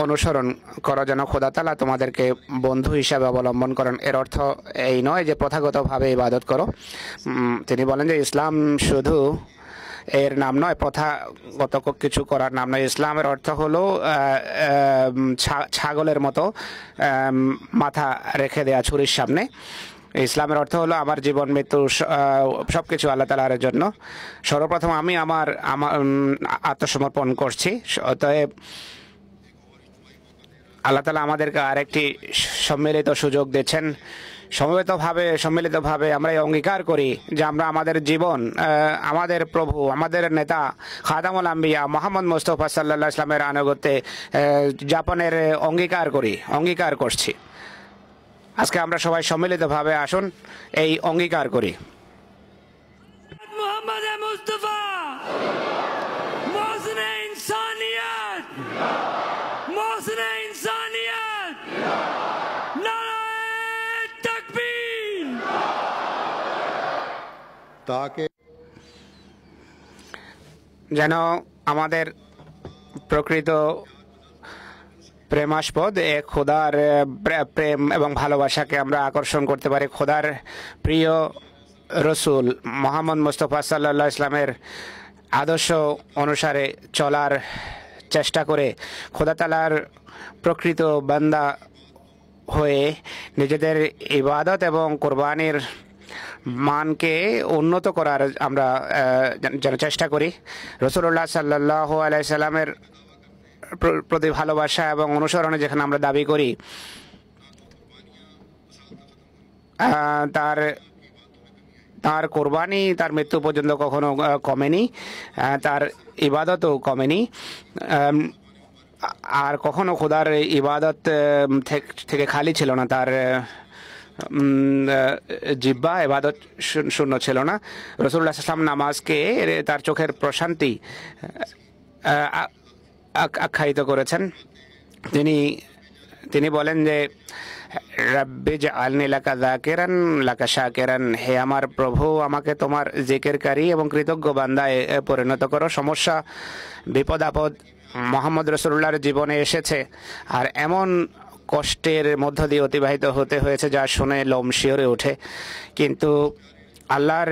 Speaker 2: অনুসরণ করো যেন খোদা তাআলা তোমাদেরকে বন্ধু হিসাবে অবলম্বন করেন। এর অর্থ এই নয় যে প্রথাগতভাবে ইবাদত করো। তিনি বলেন যে ইসলাম শুধু এর নাম নয়, প্রথাগত কিছু করার নাম নয়। ইসলামের অর্থ হলো ছাগলের মতো মাথা রেখে দেয়া ছুরির সামনে। ইসলামের অর্থ হলো আমার জীবন মৃত্যু সবকিছু আল্লাহ তাআলার জন্য। সর্বপ্রথম আমি আমার আত্মসমর্পণ করছি। অতএব আল্লাহ তাআলা আমাদেরকে আরেকটি সম্মিলিত সুযোগ দিচ্ছেন। সম্মিলিতভাবে আমরা অঙ্গীকার করি যে আমরা আমাদের জীবন আমাদের প্রভু, আমাদের নেতা খাতামুল আম্বিয়া মুহাম্মদ মুস্তাফা সাল্লাল্লাহু আলাইহি ওয়াসাল্লামের আনুগত্যে যাপনের অঙ্গীকার করছি। আজকে আমরা সবাই সম্মিলিতভাবে আসুন এই অঙ্গীকার করি।
Speaker 3: मोहम्मद मुस्तफा मोहसिन इंसानियत मोहसिन इंसानियत नारे तकबीर।
Speaker 4: ताकि
Speaker 2: যেন আমাদের প্রকৃত প্রেমাস্পদ এ খোদার প্রেম এবং ভালোবাসাকে আমরা আকর্ষণ করতে পারি। খোদার প্রিয় রসুল মোহাম্মদ মুস্তফা সাল্লাল্লাহু আলাইহি ইসলামের আদর্শ অনুসারে চলার চেষ্টা করে খোদা তাআলার প্রকৃত বান্দা হয়ে নিজেদের ইবাদত এবং কোরবানির মানকে উন্নত করার আমরা যেন চেষ্টা করি। রাসূলুল্লাহ সাল্লাল্লাহু আলাইহি সাল্লামের প্রতি ভালোবাসা এবং অনুসরণে যেখানে আমরা দাবি করি তার কোরবানি তার মৃত্যু পর্যন্ত কখনো কমেনি, তার ইবাদতও কমেনি, আর কখনো খোদার ইবাদত থেকে খালি ছিল না, তার জিহ্বা ইবাদত শূন্য ছিল না। রাসূলুল্লাহ সাল্লাল্লাহু আলাইহি ওয়াসাল্লাম নামাজকে তার চোখের প্রশান্তি আখ্যায়িত করেছেন। তিনি বলেন যে রাব্বি জাআলনি লাকা যাকিরান লাকা শাকিরান, হে আমার প্রভু আমাকে তোমার জিকিরকারী এবং কৃতজ্ঞ বান্দায় পরিণত করো। সমস্যা বিপদ আপদ মুহাম্মদ রাসূলুল্লাহর জীবনে এসেছে আর এমন কষ্টের মধ্য দিয়ে অতিবাহিত হতে হয়েছে যা শুনে লোম শিহরে ওঠে, কিন্তু আল্লাহর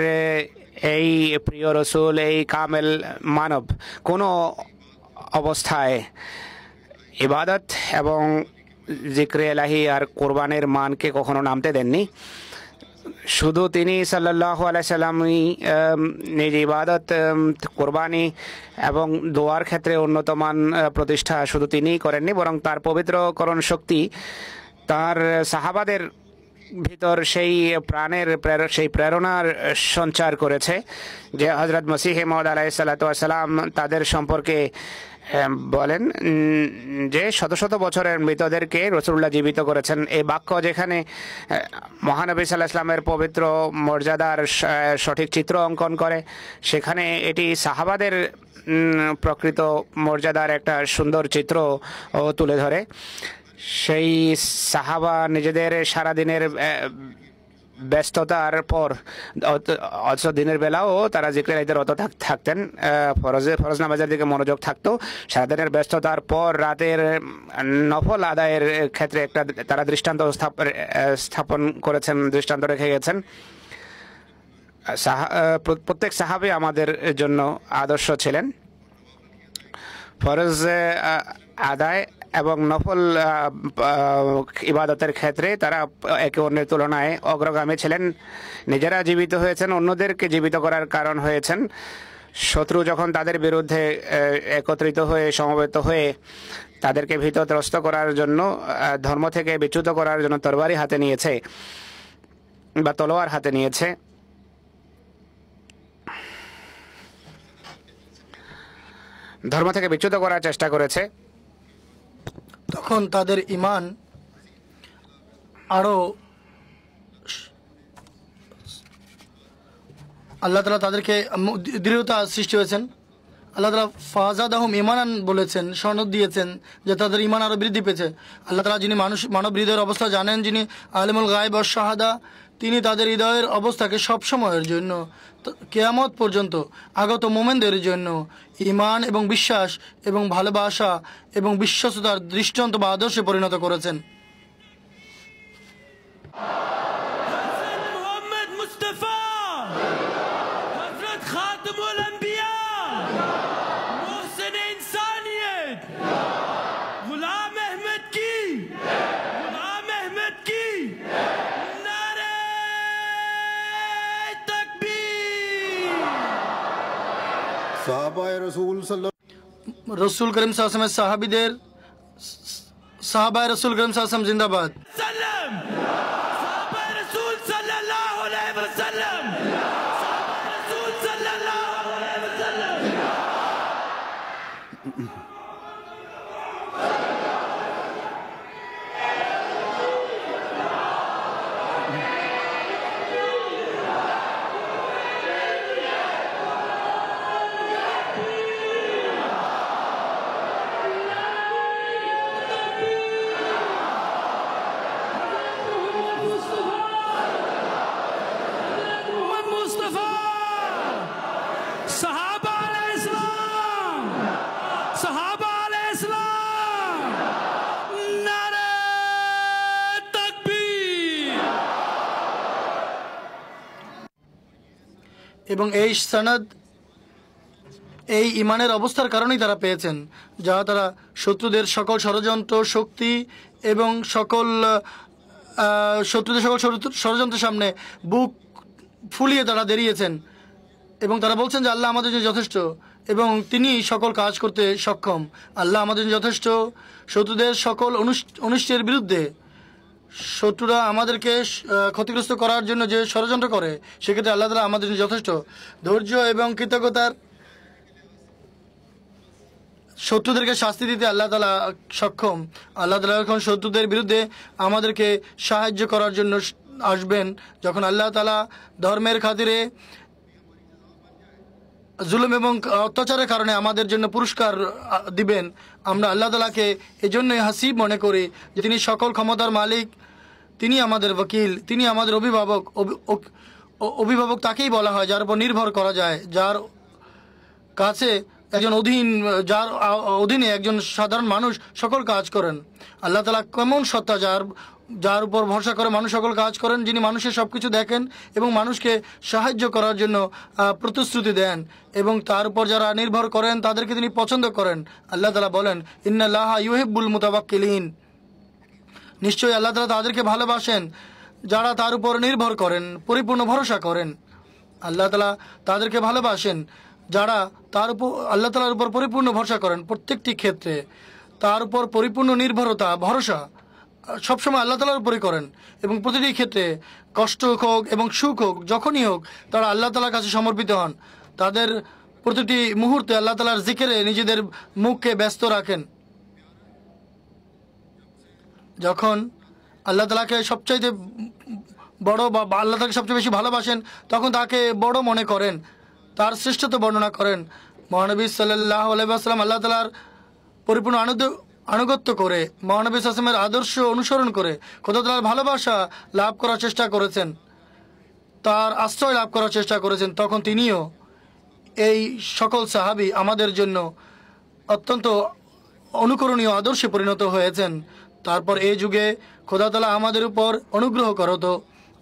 Speaker 2: এই প্রিয় রসুল এই কামেল মানব কোনো অবস্থায় ইবাদত এবং জিক্রে এলাহি আর কোরবানের মানকে কখনো নামতে দেননি। শুধু তিনি সাল্লাল্লাহু আলাইহি সাল্লামই নিজ ইবাদত কোরবানি এবং দোয়ার ক্ষেত্রে উন্নত মান প্রতিষ্ঠা শুধু তিনিই করেননি, বরং তার পবিত্রকরণ শক্তি তার সাহাবাদের ভিতর সেই প্রেরণার সঞ্চার করেছে যে হযরত মসিহ মাউদ আলাইহিস সালাতু ওয়াস সালাম তাদের সম্পর্কে বলেন যে শত শত বছরের মৃতদেরকে রাসূলুল্লাহ জীবিত করেছেন। এই বাক্য যেখানে মহানবী সাল্লাল্লাহু আলাইহি ওয়াসাল্লামের পবিত্র মর্যাদার সঠিক চিত্র অঙ্কন করে, সেখানে এটি সাহাবাদের প্রকৃত মর্যাদার একটা সুন্দর চিত্র তুলে ধরে। সেই সাহাবা নিজেদের সারাদিনের ব্যস্ততার পর অথচ দিনের বেলাও তারা জিকির আইতে রত থাকতেন, ফরজ নামাজের দিকে মনোযোগ থাকতো। সারাদিনের ব্যস্ততার পর রাতের নফল আদায়ের ক্ষেত্রে একটা তারা দৃষ্টান্ত স্থাপন করেছেন, দৃষ্টান্ত রেখে গেছেন। প্রত্যেক সাহাবী আমাদের জন্য আদর্শ ছিলেন। ফরজ আদায় এবং নফল ইবাদতের ক্ষেত্রে তারা একে অন্যের তুলনায় অগ্রগামী ছিলেন। নিজেরা জীবিত হয়েছেন, অন্যদেরকে জীবিত করার কারণ হয়েছেন। শত্রু যখন তাদের বিরুদ্ধে একত্রিত হয়ে সমবেত হয়ে তাদেরকে ভীতত্রস্ত করার জন্য, ধর্ম থেকে বিচ্যুত করার জন্য তরবারি হাতে নিয়েছে বা তলোয়ার হাতে নিয়েছে, ধর্ম থেকে বিচ্যুত করার চেষ্টা করেছে,
Speaker 1: তখন তাদের ঈমান আরো আল্লাহ তাআলা তাদেরকে দৃঢ়তা সৃষ্টি হয়েছেন। আল্লাহ তাআলা ফাজাদাহুম ঈমানান বলেছেন, সনদ দিয়েছেন যে তাদের ঈমান আরো বৃদ্ধি পেয়েছে। আল্লাহ তাআলা যিনি মানব হৃদয়ের অবস্থা জানেন, যিনি আলিমুল গায়ব ওয়াশ শাহাদা, তিনি তাদের হৃদয়ের অবস্থাকে সবসময়ের জন্য কিয়ামত পর্যন্ত আগত মোমেনদের জন্য ঈমান এবং বিশ্বাস এবং ভালোবাসা এবং বিশ্বস্ততার দৃষ্টান্ত বা আদর্শে পরিণত করেছেন।
Speaker 3: मोहम्मद मुस्तफा हजरत खातमुल अंबिया मोहसिन इंसानियत गुलाम अहमद की नारे तकबीर।
Speaker 4: साहबाए रसूल
Speaker 1: রসুল করিম সাল্লাল্লাহু আলাইহি ওয়াসাল্লামের সাহাবীদের, সাহাবায়ে রসুল করিম সাল্লাল্লাহু আলাইহি ওয়াসাল্লাম জিন্দাবাদ।
Speaker 3: सल्लम साहबा रसूल सल्लल्लाहु अलैहि वसल्लम, साहबा रसूल सल्लल्लाहु अलैहि वसल्लम।
Speaker 1: এবং এই সনদ এই ইমানের অবস্থার কারণেই তারা পেয়েছেন, যা তারা শত্রুদের সকল ষড়যন্ত্র শক্তি এবং শত্রুদের সকল ষড়যন্ত্রের সামনে বুক ফুলিয়ে তারা দাঁড়িয়েছেন এবং তারা বলছেন যে আল্লাহ আমাদের জন্য যথেষ্ট এবং তিনি সকল কাজ করতে সক্ষম। আল্লাহ আমাদের জন্য যথেষ্ট। শত্রুদের সকল অনিষ্টের বিরুদ্ধে শত্রুরা আমাদেরকে ক্ষতিগ্রস্ত করার জন্য যে ষড়যন্ত্র করে, সেক্ষেত্রে আল্লাহ তাআলা আমাদের জন্য যথেষ্ট। ধৈর্য এবং কৃতজ্ঞতার শত্রুদেরকে শাস্তি দিতে আল্লাহ তাআলা সক্ষম। আল্লাহ তাআলা যখন শত্রুদের বিরুদ্ধে আমাদেরকে সাহায্য করার জন্য আসবেন, যখন আল্লাহ তাআলা ধর্মের খাতিরে জুলুম এবং অত্যাচারের কারণে আমাদের জন্য পুরস্কার দিবেন, আমরা আল্লাহ তাআলাকে এজন্যই হাসিব মনে করি যে তিনি সকল ক্ষমতার মালিক, তিনি আমাদের ওকিল, তিনি আমাদের অভিভাবক। অভিভাবক তাকেই বলা হয় যার উপর নির্ভর করা যায়, যার কাছে একজন যার অধীনে একজন সাধারণ মানুষ সকল কাজ করেন। আল্লাহ তাআলা কেমন সত্তা যার উপর ভরসা করে মানুষ সকল কাজ করেন, যিনি মানুষের সব কিছু দেখেন এবং মানুষকে সাহায্য করার জন্য প্রতিশ্রুতি দেন এবং তার উপর যারা নির্ভর করেন তাদেরকে তিনি পছন্দ করেন। আল্লাহ তাআলা বলেন, ইন্নাল্লাহা ইউহিব্বুল মুতাওয়াক্কিলিন, নিশ্চয়ই আল্লাহ তাআলা তাদেরকে ভালোবাসেন যারা তার উপর নির্ভর করেন, পরিপূর্ণ ভরসা করেন। আল্লাহ তাআলা তাদেরকে ভালোবাসেন যারা আল্লাহ তাআলার উপর পরিপূর্ণ ভরসা করেন। প্রত্যেকটি ক্ষেত্রে তার উপর পরিপূর্ণ নির্ভরতা ভরসা সবসময় আল্লাহ তাআলার উপরই করেন এবং প্রতিটি ক্ষেত্রে কষ্ট হোক এবং সুখ হোক, যখনই হোক তারা আল্লাহ তাআলার কাছে সমর্পিত হন। তাদের প্রতিটি মুহূর্তে আল্লাহ তাআলার জিকিরে নিজেদের মুখকে ব্যস্ত রাখেন। যখন আল্লাহ তাআলাকে সবচাইতে বড় বা আল্লাহ তাআলাকে সবচেয়ে বেশি ভালোবাসেন, তখন তাকে বড় মনে করেন, তার শ্রেষ্ঠত্ব বর্ণনা করেন। মহানবী সাল্লাল্লাহু আলাইহি ওয়াসাল্লাম আল্লাহ তাআলার পরিপূর্ণ আনুগত্য করে, মহানবী সাল্লাল্লাহু আলাইহি ওয়াসাল্লামের আদর্শ অনুসরণ করে খোদা তাআলার ভালোবাসা লাভ করার চেষ্টা করেছেন, তার আশ্রয় লাভ করার চেষ্টা করেছেন। তখন তিনিও এই সকল সাহাবী আমাদের জন্য অত্যন্ত অনুকরণীয় আদর্শে পরিণত হয়েছেন। তারপর এই যুগে খোদা তাআলা আমাদের উপর অনুগ্রহ করত,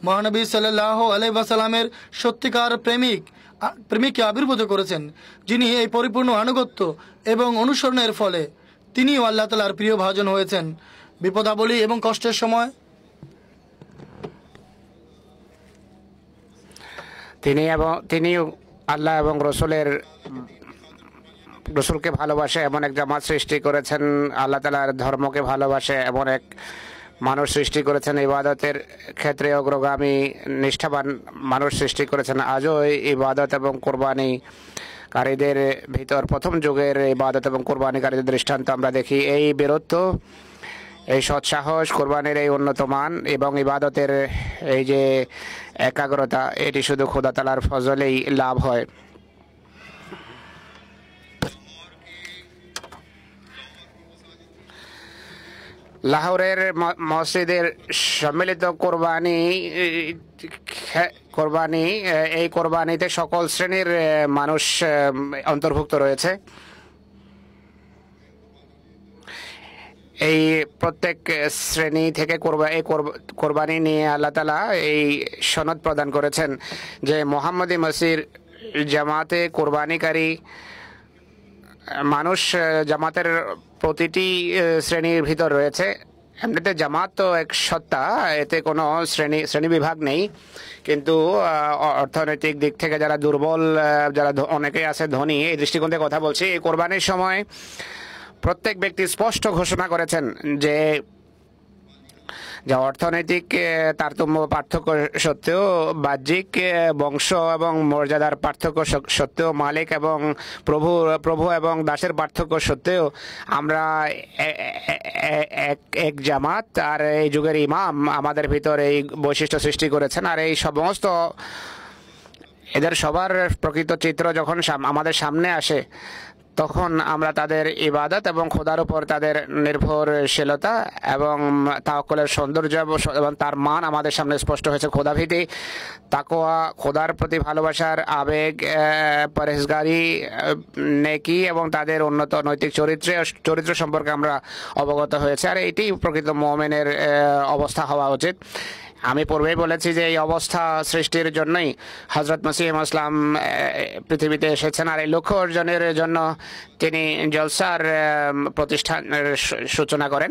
Speaker 1: মহানবী সাল্লাল্লাহু আলাইহি ওয়াসাল্লামের সত্যিকার প্রেমিককে আবির্ভূত করেছেন, যিনি এই পরিপূর্ণ আনুগত্য এবং অনুসরণের ফলে তিনিও আল্লাহ তাআলার প্রিয় ভাজন হয়েছেন। বিপদাবলী এবং কষ্টের সময়
Speaker 2: তিনি আল্লাহ এবং রসুলকে ভালোবাসে এমন এক জামাত সৃষ্টি করেছেন। আল্লাহ তাআলার ধর্মকে ভালোবাসে এমন এক মানুষ সৃষ্টি করেছেন। ইবাদতের ক্ষেত্রে অগ্রগামী নিষ্ঠাবান মানুষ সৃষ্টি করেছেন। আজও ইবাদত এবং কোরবানিকারীদের ভিতর প্রথম যুগের ইবাদত এবং কোরবানিকারীদের দৃষ্টান্ত আমরা দেখি। এই বীরত্ব, এই সৎসাহস, কোরবানির এই উন্নত মান এবং ইবাদতের এই যে একাগ্রতা, এটি শুধু খোদা তাআলার ফজলেই লাভ হয়। লাহোরের মসজিদের সম্মিলিত এই কোরবানিতে সকল শ্রেণীর মানুষ অন্তর্ভুক্ত রয়েছে। এই প্রত্যেক শ্রেণী থেকে কোরবানি নিয়ে আল্লাহ তাআলা এই সনদ প্রদান করেছেন যে মোহাম্মদী মসির জামাতে কোরবানিকারী মানুষ জামাতের প্রতিটি শ্রেণীর ভিতর রয়েছে। এমনিতে জামাত তো এক সত্তা, এতে কোনো শ্রেণী বিভাগ নেই, কিন্তু অর্থনৈতিক দিক থেকে যারা দুর্বল, যারা অনেকেই আছে ধনী, এই দৃষ্টিকোণ থেকে কথা বলছি। এই কোরবানির সময় প্রত্যেক ব্যক্তি স্পষ্ট ঘোষণা করেছেন যে যা অর্থনৈতিক তারতম্য পার্থক্য সত্ত্বেও, বাহ্যিক বংশ এবং মর্যাদার পার্থক্য সত্ত্বেও, মালিক এবং প্রভু এবং দাসের পার্থক্য সত্ত্বেও আমরা এক জামাত। আর এই যুগের ইমাম আমাদের ভিতর এই বৈশিষ্ট্য সৃষ্টি করেছেন। আর এই সমস্ত এদের সবার প্রকৃত চিত্র যখন আমাদের সামনে আসে, তখন আমরা তাদের ইবাদত এবং খোদার উপর তাদের নির্ভরশীলতা এবং তাওয়াক্কুলের সৌন্দর্য এবং তার মান আমাদের সামনে স্পষ্ট হয়েছে। খোদাভীতি, তাকওয়া, খোদার প্রতি ভালোবাসার আবেগ, পরহেজগারি, নেকি এবং তাদের উন্নত নৈতিক চরিত্র সম্পর্কে আমরা অবগত হয়েছে। আর এইটি প্রকৃত মুমিনের অবস্থা হওয়া উচিত। আমি পূর্বেই বলেছি যে এই অবস্থা সৃষ্টির জন্যই হযরত মসিহ ইসলাম পৃথিবীতে এসেছেন, আর এই লক্ষ্য অর্জনের জন্য তিনি জলসার প্রতিষ্ঠানের সূচনা করেন।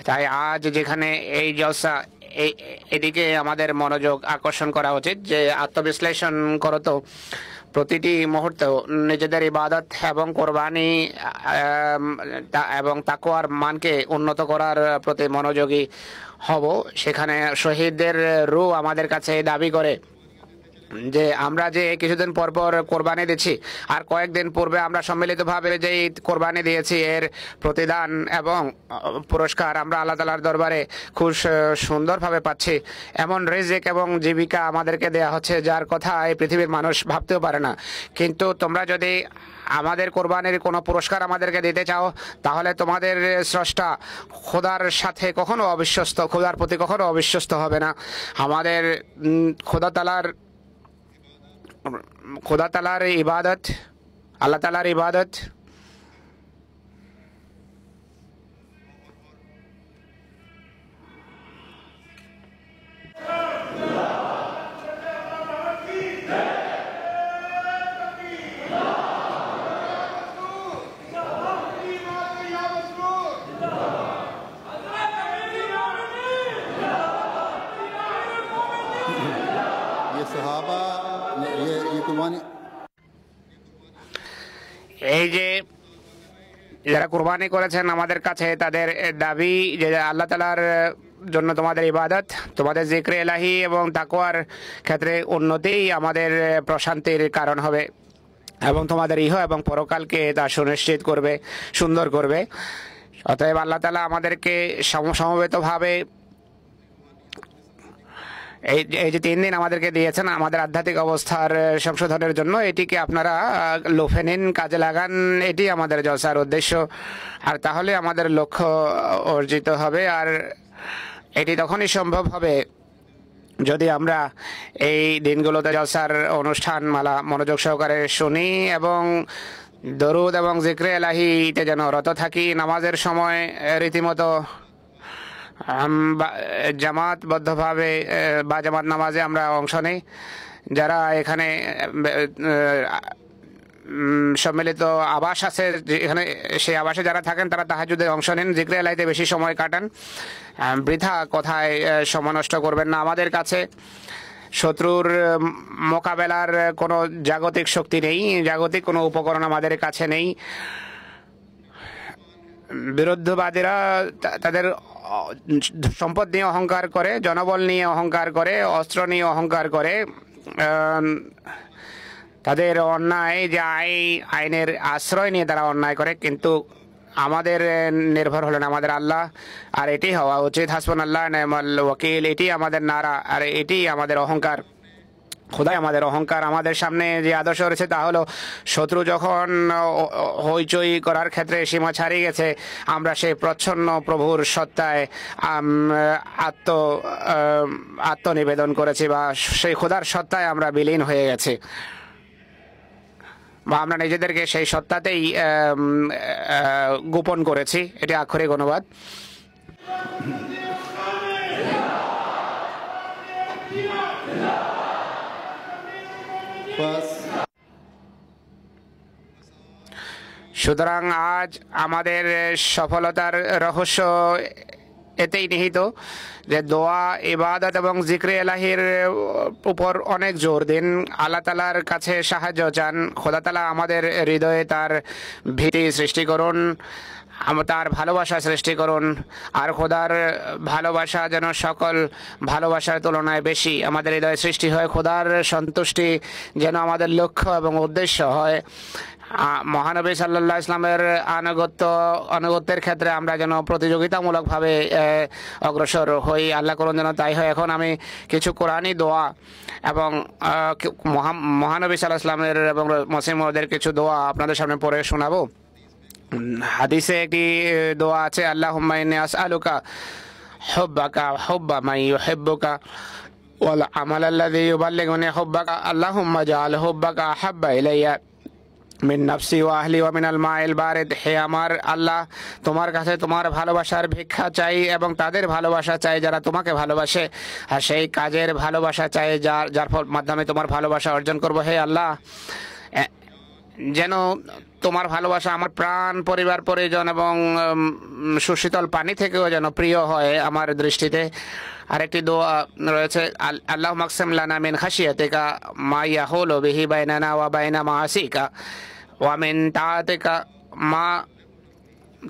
Speaker 2: তাই আজ যেখানে এই জলসা, এদিকে আমাদের মনোযোগ আকর্ষণ করা উচিত যে আত্মবিশ্লেষণ করো তো প্রতিটি মুহূর্তে নিজেদের ইবাদত এবং কোরবানি এবং তাকওয়ার মানকে উন্নত করার প্রতি মনোযোগী হব। সেখানে শহীদদের রূহ আমাদের কাছে দাবি করে যে আমরা যে কিছুদিন পর পর কোরবানি দিচ্ছি আর কয়েকদিন পূর্বে আমরা সম্মিলিতভাবে যেই কোরবানি দিয়েছি এর প্রতিদান এবং পুরস্কার আমরা আল্লাহ তাআলার দরবারে খুব সুন্দরভাবে পাচ্ছি। এমন রিজিক এবং জীবিকা আমাদেরকে দেয়া হচ্ছে যার কথা এই পৃথিবীর মানুষ ভাবতেও পারে না। কিন্তু তোমরা যদি আমাদের কোরবানির কোনো পুরস্কার আমাদেরকে দিতে চাও তাহলে তোমাদের স্রষ্টা খোদার সাথে কখনো অবিশ্বস্ত, খোদার প্রতি কখনো অবিশ্বস্ত হবে না। আমাদের খোদা তাআলার ইবাদত, আল্লাহ তাআলার ইবাদত
Speaker 4: ये सहाबा ये कुर्बानी
Speaker 2: এই যে যারা কুরবানি করেছেন আমাদের কাছে তাদের দাবি যে আল্লাহ তাআলার জন্য তোমাদের ইবাদত, তোমাদের জিক্রে ইলাহি এবং তাকওয়ার ক্ষেত্রে উন্নতিই আমাদের প্রশান্তির কারণ হবে এবং তোমাদের ইহ এবং পরকালকে তা সুনিশ্চিত করবে, সুন্দর করবে। অতএব আল্লাহ তাআলা আমাদেরকে সমবেতভাবে এই যে 3 দিন আমাদেরকে দিয়েছেন আমাদের আধ্যাত্মিক অবস্থার সংশোধনের জন্য, এটিকে আপনারা লোফে নিন, কাজে লাগান। এটি আমাদের জলসার উদ্দেশ্য। আর তাহলে আমাদের লক্ষ্য অর্জিত হবে। আর এটি তখনই সম্ভব হবে যদি আমরা এই দিনগুলোতে জলসার অনুষ্ঠান মালা মনোযোগ সহকারে শুনি এবং দরুদ এবং জিক্রে ইলাহিতে যেন রত থাকি। নামাজের সময় রীতিমতো জামাতবদ্ধভাবে বা জামাত নামাজে আমরা অংশ নেই। যারা এখানে সম্মিলিত আবাস আছে, এখানে সেই আবাসে যারা থাকেন তারা তাহাজ্জুদে অংশ নেন, জিক্রে ইলাহিতে বেশি সময় কাটান। বৃথা কথায় সময় নষ্ট করবেন না। আমাদের কাছে শত্রুর মোকাবেলার কোনো জাগতিক শক্তি নেই, জাগতিক কোনো উপকরণ আমাদের কাছে নেই। বিরুদ্ধবাদীরা তাদের সম্পদ নিয়ে অহংকার করে, জনবল নিয়ে অহংকার করে, অস্ত্র নিয়ে অহংকার করে। তাদের অন্যায় যে আইনের আশ্রয় নিয়ে তারা অন্যায় করে, কিন্তু আমাদের নির্ভর হলেন আমাদের আল্লাহ। আর এটি হওয়া উচিত, হাসবুনাল্লাহ নি'মাল ওয়াকিল। এটি আমাদের নারা আর এটি আমাদের অহংকার। খোদাই আমাদের অহংকার। আমাদের সামনে যে আদর্শ রয়েছে তা হলো শত্রু যখন হইচই করার ক্ষেত্রে সীমা ছাড়িয়ে গেছে, আমরা সেই প্রচ্ছন্ন প্রভুর সত্তায় আত্মনিবেদন করেছি বা সেই খোদার সত্তায় আমরা বিলীন হয়ে গেছি বা আমরা নিজেদেরকে সেই সত্তাতেই গোপন করেছি। এটি আক্ষরিক অনুবাদ। সুতরাং আজ আমাদের সফলতার রহস্য এতেই নিহিত যে দোয়া, ইবাদত এবং জিক্রে ইলাহির উপর অনেক জোর দিন। আল্লাহ তাআলার কাছে সাহায্য চান। খোদা তাআলা আমাদের হৃদয়ে তার ভীতি সৃষ্টি করুন, তার ভালোবাসা সৃষ্টি করুন। আর খোদার ভালোবাসা যেন সকল ভালোবাসার তুলনায় বেশি আমাদের হৃদয়ে সৃষ্টি হয়। খোদার সন্তুষ্টি যেন আমাদের লক্ষ্য এবং উদ্দেশ্য হয়। মহানবী সাল্লাল্লাহু আলাইহি ইসলামের আনুগত্যের ক্ষেত্রে আমরা যেন প্রতিযোগিতামূলকভাবে অগ্রসর হই। আল্লাহ করুন যেন তাই হয়। এখন আমি কিছু কোরআনি দোয়া এবং মহানবী সাল্লাল্লাহু আলাইহি ইসলামের এবং মুসলিম উম্মতের কিছু দোয়া আপনাদের সামনে পড়ে শোনাবো। হাদিসে একটি দোয়া আছে, আল্লাহুম্মা ইন্নী আসআলুকা হুব্বাকা হুব্বা মান ইউহিব্বুকা ওয়াল আমাল আল্লাযী ইউবাল্লিগুনি হুব্বাকা আল্লাহুম্মা জাআল হুব্বাকা আহাব্বা ইলাইয়া মিন নাফসি ওয়া আহলি ওয়া মিনাল মাইল বারিদ, হে আমার আল্লাহ তোমার কাছে তোমার ভালোবাসার ভিক্ষা চাই এবং তাদের ভালোবাসা চাই যারা তোমাকে ভালোবাসে, আর সেই কাজের ভালোবাসা চাই যার মাধ্যমে তোমার ভালোবাসা অর্জন করব। হে আল্লাহ, যেন তোমার ভালোবাসা আমার প্রাণ, পরিবার, পরিজন এবং সুশীতল পানি থেকেও যেন প্রিয় হয় আমার দৃষ্টিতে। আরেকটি দোয়া রয়েছে, আল্লাহ মাকসাম লানা মিন খাশিয়াতিকা মা ইয়াহুলু বিহি বাইনানা ওয়া বাইনা মাআসিকা ওয়া মিন তাআতিকা মা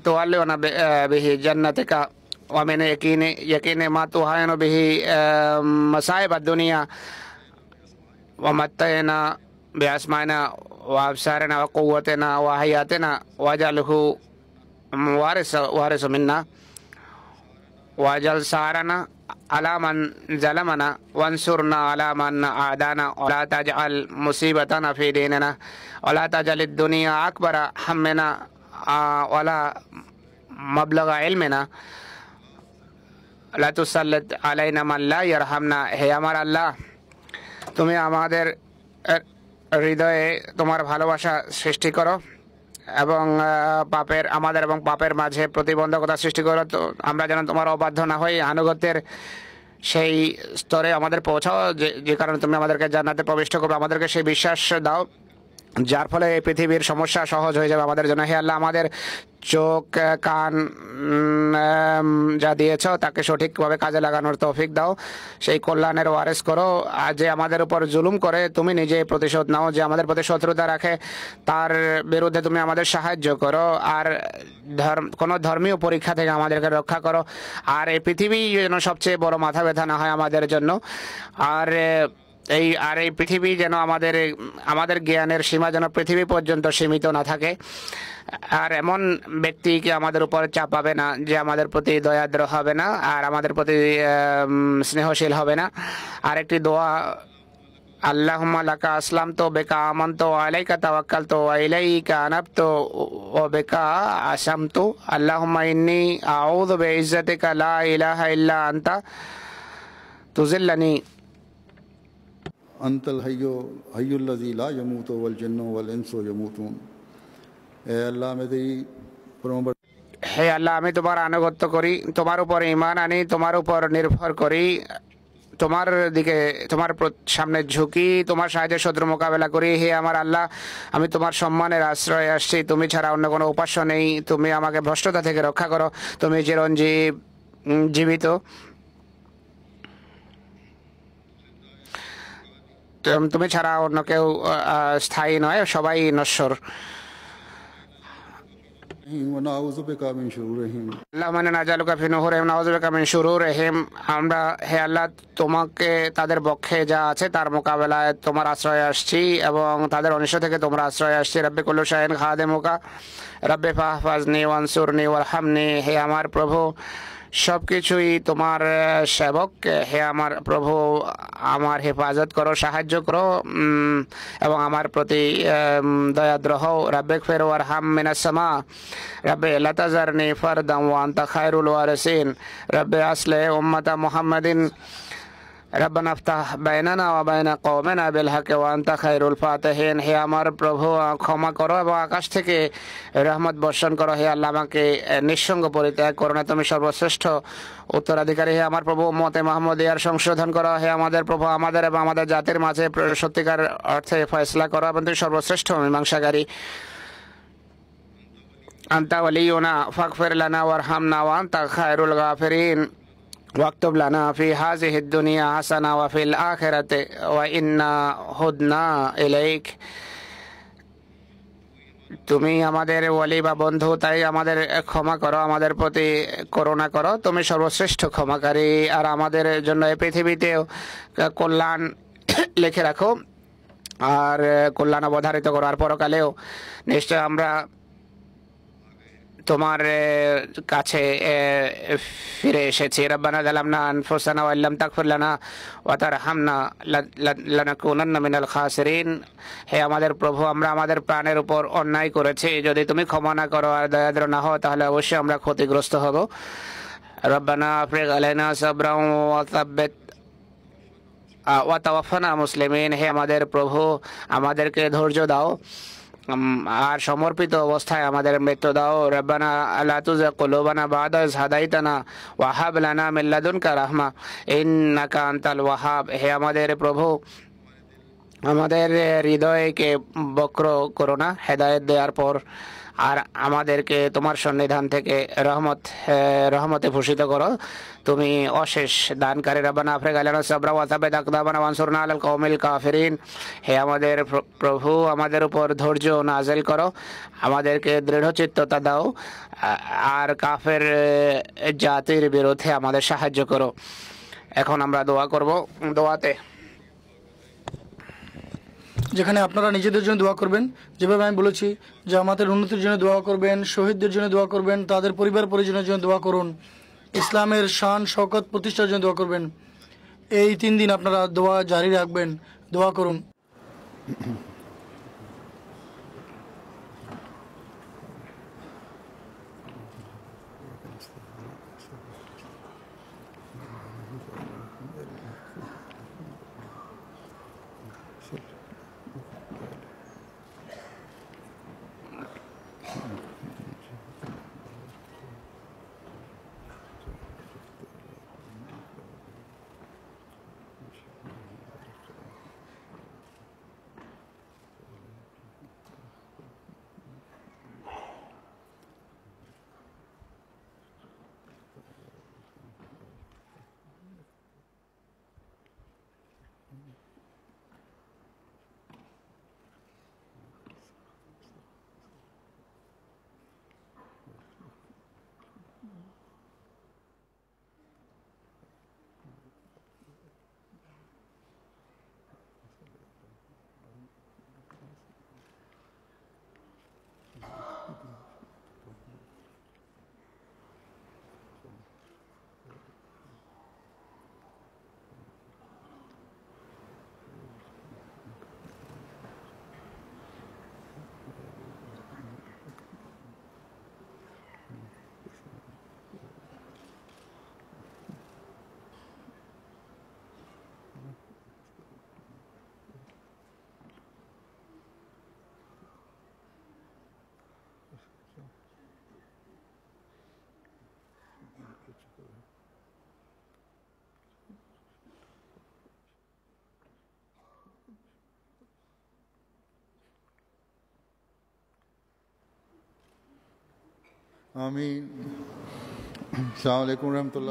Speaker 2: তুআল্লিউনা বিহি জান্নাতিকা ওয়া মিন ইয়াকিনি মা তুহায়িনু বিহি মাসাইব আদ-দুনিয়া ওয়া মাত্তাইনা বিআসমাইনা ওয়া আবসারিনা ওয়া কুওয়াতিনা ওয়া হায়াতিনা ওয়াজআলহু ওয়ারিসা মিন্না ওয়াজআল সারানা আলা মান জালামানা ওয়ানসুরনা আলা মান আদানা ওয়া লা তাজআল মুসিবাতানা ফি দীনিনা ওয়া লা তাজআলিদ দুনিয়া আকবারা হাম্মিনা ওয়া লা মাবলাগা ইলমিনা লা তুসাল্লিত আলাইনা মান লা ইয়ারহামনা। হে আমার আল্লাহ, তুমি আমাদের হৃদয়ে তোমার ভালোবাসা সৃষ্টি করো এবং আমাদের এবং পাপের মাঝে প্রতিবন্ধকতা সৃষ্টি করো, তো আমরা যেন তোমার অবাধ্য না হই, আনুগত্যের সেই স্তরে আমাদের পৌঁছাও যে কারণে তুমি আমাদেরকে জান্নাতে প্রবিষ্ট করবে। আমাদেরকে সেই বিশ্বাস দাও যার ফলে এই পৃথিবীর সমস্যা সহজ হয়ে যাবে আমাদের জন্য। হে আল্লাহ, আমাদের চোখ, কান যা দিয়েছ তাকে সঠিকভাবে কাজে লাগানোর তৌফিক দাও, সেই কল্যাণের ওয়ারেস করো। আর যে আমাদের উপর জুলুম করে তুমি নিজে প্রতিশোধ নাও, যে আমাদের প্রতি শত্রুতা রাখে তার বিরুদ্ধে তুমি আমাদের সাহায্য করো, আর কোনো ধর্মীয় পরীক্ষা থেকে আমাদেরকে রক্ষা করো। আর এই পৃথিবী যেন সবচেয়ে বড় মাথা ব্যথা না হয় আমাদের জন্য। আর এই পৃথিবী যেন আমাদের জ্ঞানের সীমা যেন পৃথিবী পর্যন্ত সীমিত না থাকে, আর এমন ব্যক্তিকে আমাদের উপর চাপাবে না যে আমাদের প্রতি দয়াদ্র হবে না আর আমাদের প্রতি স্নেহশীল হবে না। আর একটি দোয়া, আল্লাহুম্মা লাকা আসলামতু বিকা আমানতু ওয়া আলাইকা তাওয়াক্কালতু ওয়া ইলাইকা আনাবতু ওয়া বিকা আসামতু আল্লাহুম্মা ইন্নী আউযু বিইজ্জাতিকা লা ইলাহা ইল্লা আনতা তুযিল্লানি
Speaker 4: अंतल हय्युल्लज़ी ला यमूतु वल जिन्नु वल इंसु यमूतून। ए अल्लाह में तेरी परमबर,
Speaker 2: হে আল্লাহ, আমি তোমার আনুগত্য করি, তোমার উপর ঈমান আনি, তোমার উপর নির্ভর করি, তোমার দিকে তোমার সামনে ঝুঁকি, তোমার সাহায্যে শত্রু মোকাবেলা করি। হে আমার আল্লাহ, আমি তোমার সম্মানের আশ্রয়ে আসছি, তুমি ছাড়া অন্য কোনো উপাস্য নেই। তুমি আমাকে ভ্রষ্টতা থেকে রক্ষা করো, তুমি চিরঞ্জীব জীবিত, তুমি ছাড়া অন্য কেউ স্থায়ী নয়, সবাই নশ্বর।
Speaker 4: वनाऊज़ु बिका मिन शुरूरिहिम।
Speaker 2: আল্লাহুম্মা ইন্না নাজআলুকা ফি নুহুরিহিম নাউযু বিকা মিন শুরুরিহিম। আমরা হে আল্লাহ তোমাকে তাদের পক্ষে যা আছে তার মোকাবেলায় তোমার আশ্রয়ে আসছি এবং তাদের অনিষ্ট থেকে তোমার আশ্রয়ে আসছি। রব্বি কুল্লু শাইইন খাদিমুকা রব্বি ফাহফাজনি ওয়ানসুরনি ওয়ারহামনি। হে আমার প্রভু, সব কিছুই তোমার সেবক, হে আমার প্রভু আমার হেফাজত করো, সাহায্য করো এবং আমার প্রতি দয়াদ্র হও। রাব্বিগফির ওয়ারহাম মিনাস সামা রাব্বি লা তাযারনি ফারদান ওয়া আনতা খায়রুল ওয়ারিসিন। রাব্বি আসলিহ উম্মাতা মুহাম্মাদিন রব্বানা আফতাহ বাইনানা ওয়া বাইনা কওমিনা বিল হক ওয়া আনতা খায়রুল ফাতিহিন। হে আমার প্রভু, ক্ষমা করো এবং আকাশ থেকে রহমত বর্ষণ করো। হে আল্লাহ, আমাকে নিঃসঙ্গ পরিত্যাগ করো না, তুমি সর্বশ্রেষ্ঠ উত্তরাধিকারী। হে আমার প্রভু, উম্মতে মুহাম্মদিয়ার সংশোধন করো। হে আমাদের প্রভু, আমাদের এবং আমাদের জাতির মাঝে সত্যিকার অর্থে ফয়সালা করো এবং তুমি সর্বশ্রেষ্ঠ মীমাংসাকারী। আনতা ওয়ালিয়ুনা ফাগফির লানা ওয়ারহামনা ওয়া আনতা খায়রুল গাফিরিন। ওয়াকতুব লানা ফি হাযিহি দুনিয়া হাসানা ওয়া ফিল আখিরাতি ওয়া ইন্না হুদনা ইলাইক। তুমি আমাদের ওয়ালি বা বন্ধু, তাই আমাদের ক্ষমা করো, আমাদের প্রতি করুণা করো, তুমি সর্বশ্রেষ্ঠ ক্ষমাকারী। আর আমাদের জন্য এই পৃথিবীতেও কল্যাণ লিখে রাখো আর কল্যাণ অবধারিত করো, আর পরকালেও নিশ্চয় আমরা তোমার কাছে ফিরে এসেছি। রব্বানা যালামনা আনফুসানা ওয়া ইল্লাম তাগফির লানা ওয়া তারহামনা লানাকুনান্না মিনাল খাসিরিন। হে আমাদের প্রভু, আমরা আমাদের প্রাণের উপর অন্যায় করেছি, যদি তুমি ক্ষমা না করো আর দয়াদ্র না হও তাহলে অবশ্যই আমরা ক্ষতিগ্রস্ত হব। রব্বানা আফরিগ আলাইনা সাবরান ওয়া সাব্বিত ওয়া তাওয়াফানা মুসলিমিন। হে আমাদের প্রভু, আমাদেরকে ধৈর্য দাও আর সমর্পিত অবস্থায় আমাদের মৃত্যু দাও। রব্বানা লা তুযিগ কুলুবানা বা'দা ইয হাদাইতানা ওয়া হাব লানা মিন লাদুনকা রাহমা ইন্নাকা আনতাল ওয়াহ্হাব। হে আমাদের প্রভু, আমাদের হৃদয়কে বক্র করো না হেদায়েত দেওয়ার পর, আর আমাদেরকে তোমার সন্নিধান থেকে রহমতে ভূষিত করো। তুমি অশেষ দানকারী। রব্বানা আফরিগ আলাইনা সাবরা ওয়া সাব্বিত আকদামানা ওয়ানসুরনা আলাল কওমিল কাফিরিন। হে আমাদের প্রভু, আমাদের উপর ধৈর্য নাযিল করো, আমাদেরকে দৃঢ়চিত্ততা দাও, আর কাফের জাতির বিরুদ্ধে আমাদের সাহায্য করো। এখন আমরা দোয়া করব। দোয়াতে
Speaker 1: যেখানে আপনারা নিজেদের জন্য দোয়া করবেন, যেভাবে আমি বলেছি যে আমাদের উন্নতির জন্য দোয়া করবেন, শহীদদের জন্য দোয়া করবেন, তাদের পরিবার পরিজনের জন্য দোয়া করুন, ইসলামের শান শওকত প্রতিষ্ঠার জন্য দোয়া করবেন। এই 3 দিন আপনারা দোয়া জারি রাখবেন, দোয়া করুন।
Speaker 4: आमीन। अस्सलाम वालेकुम रहमतुल्लाह।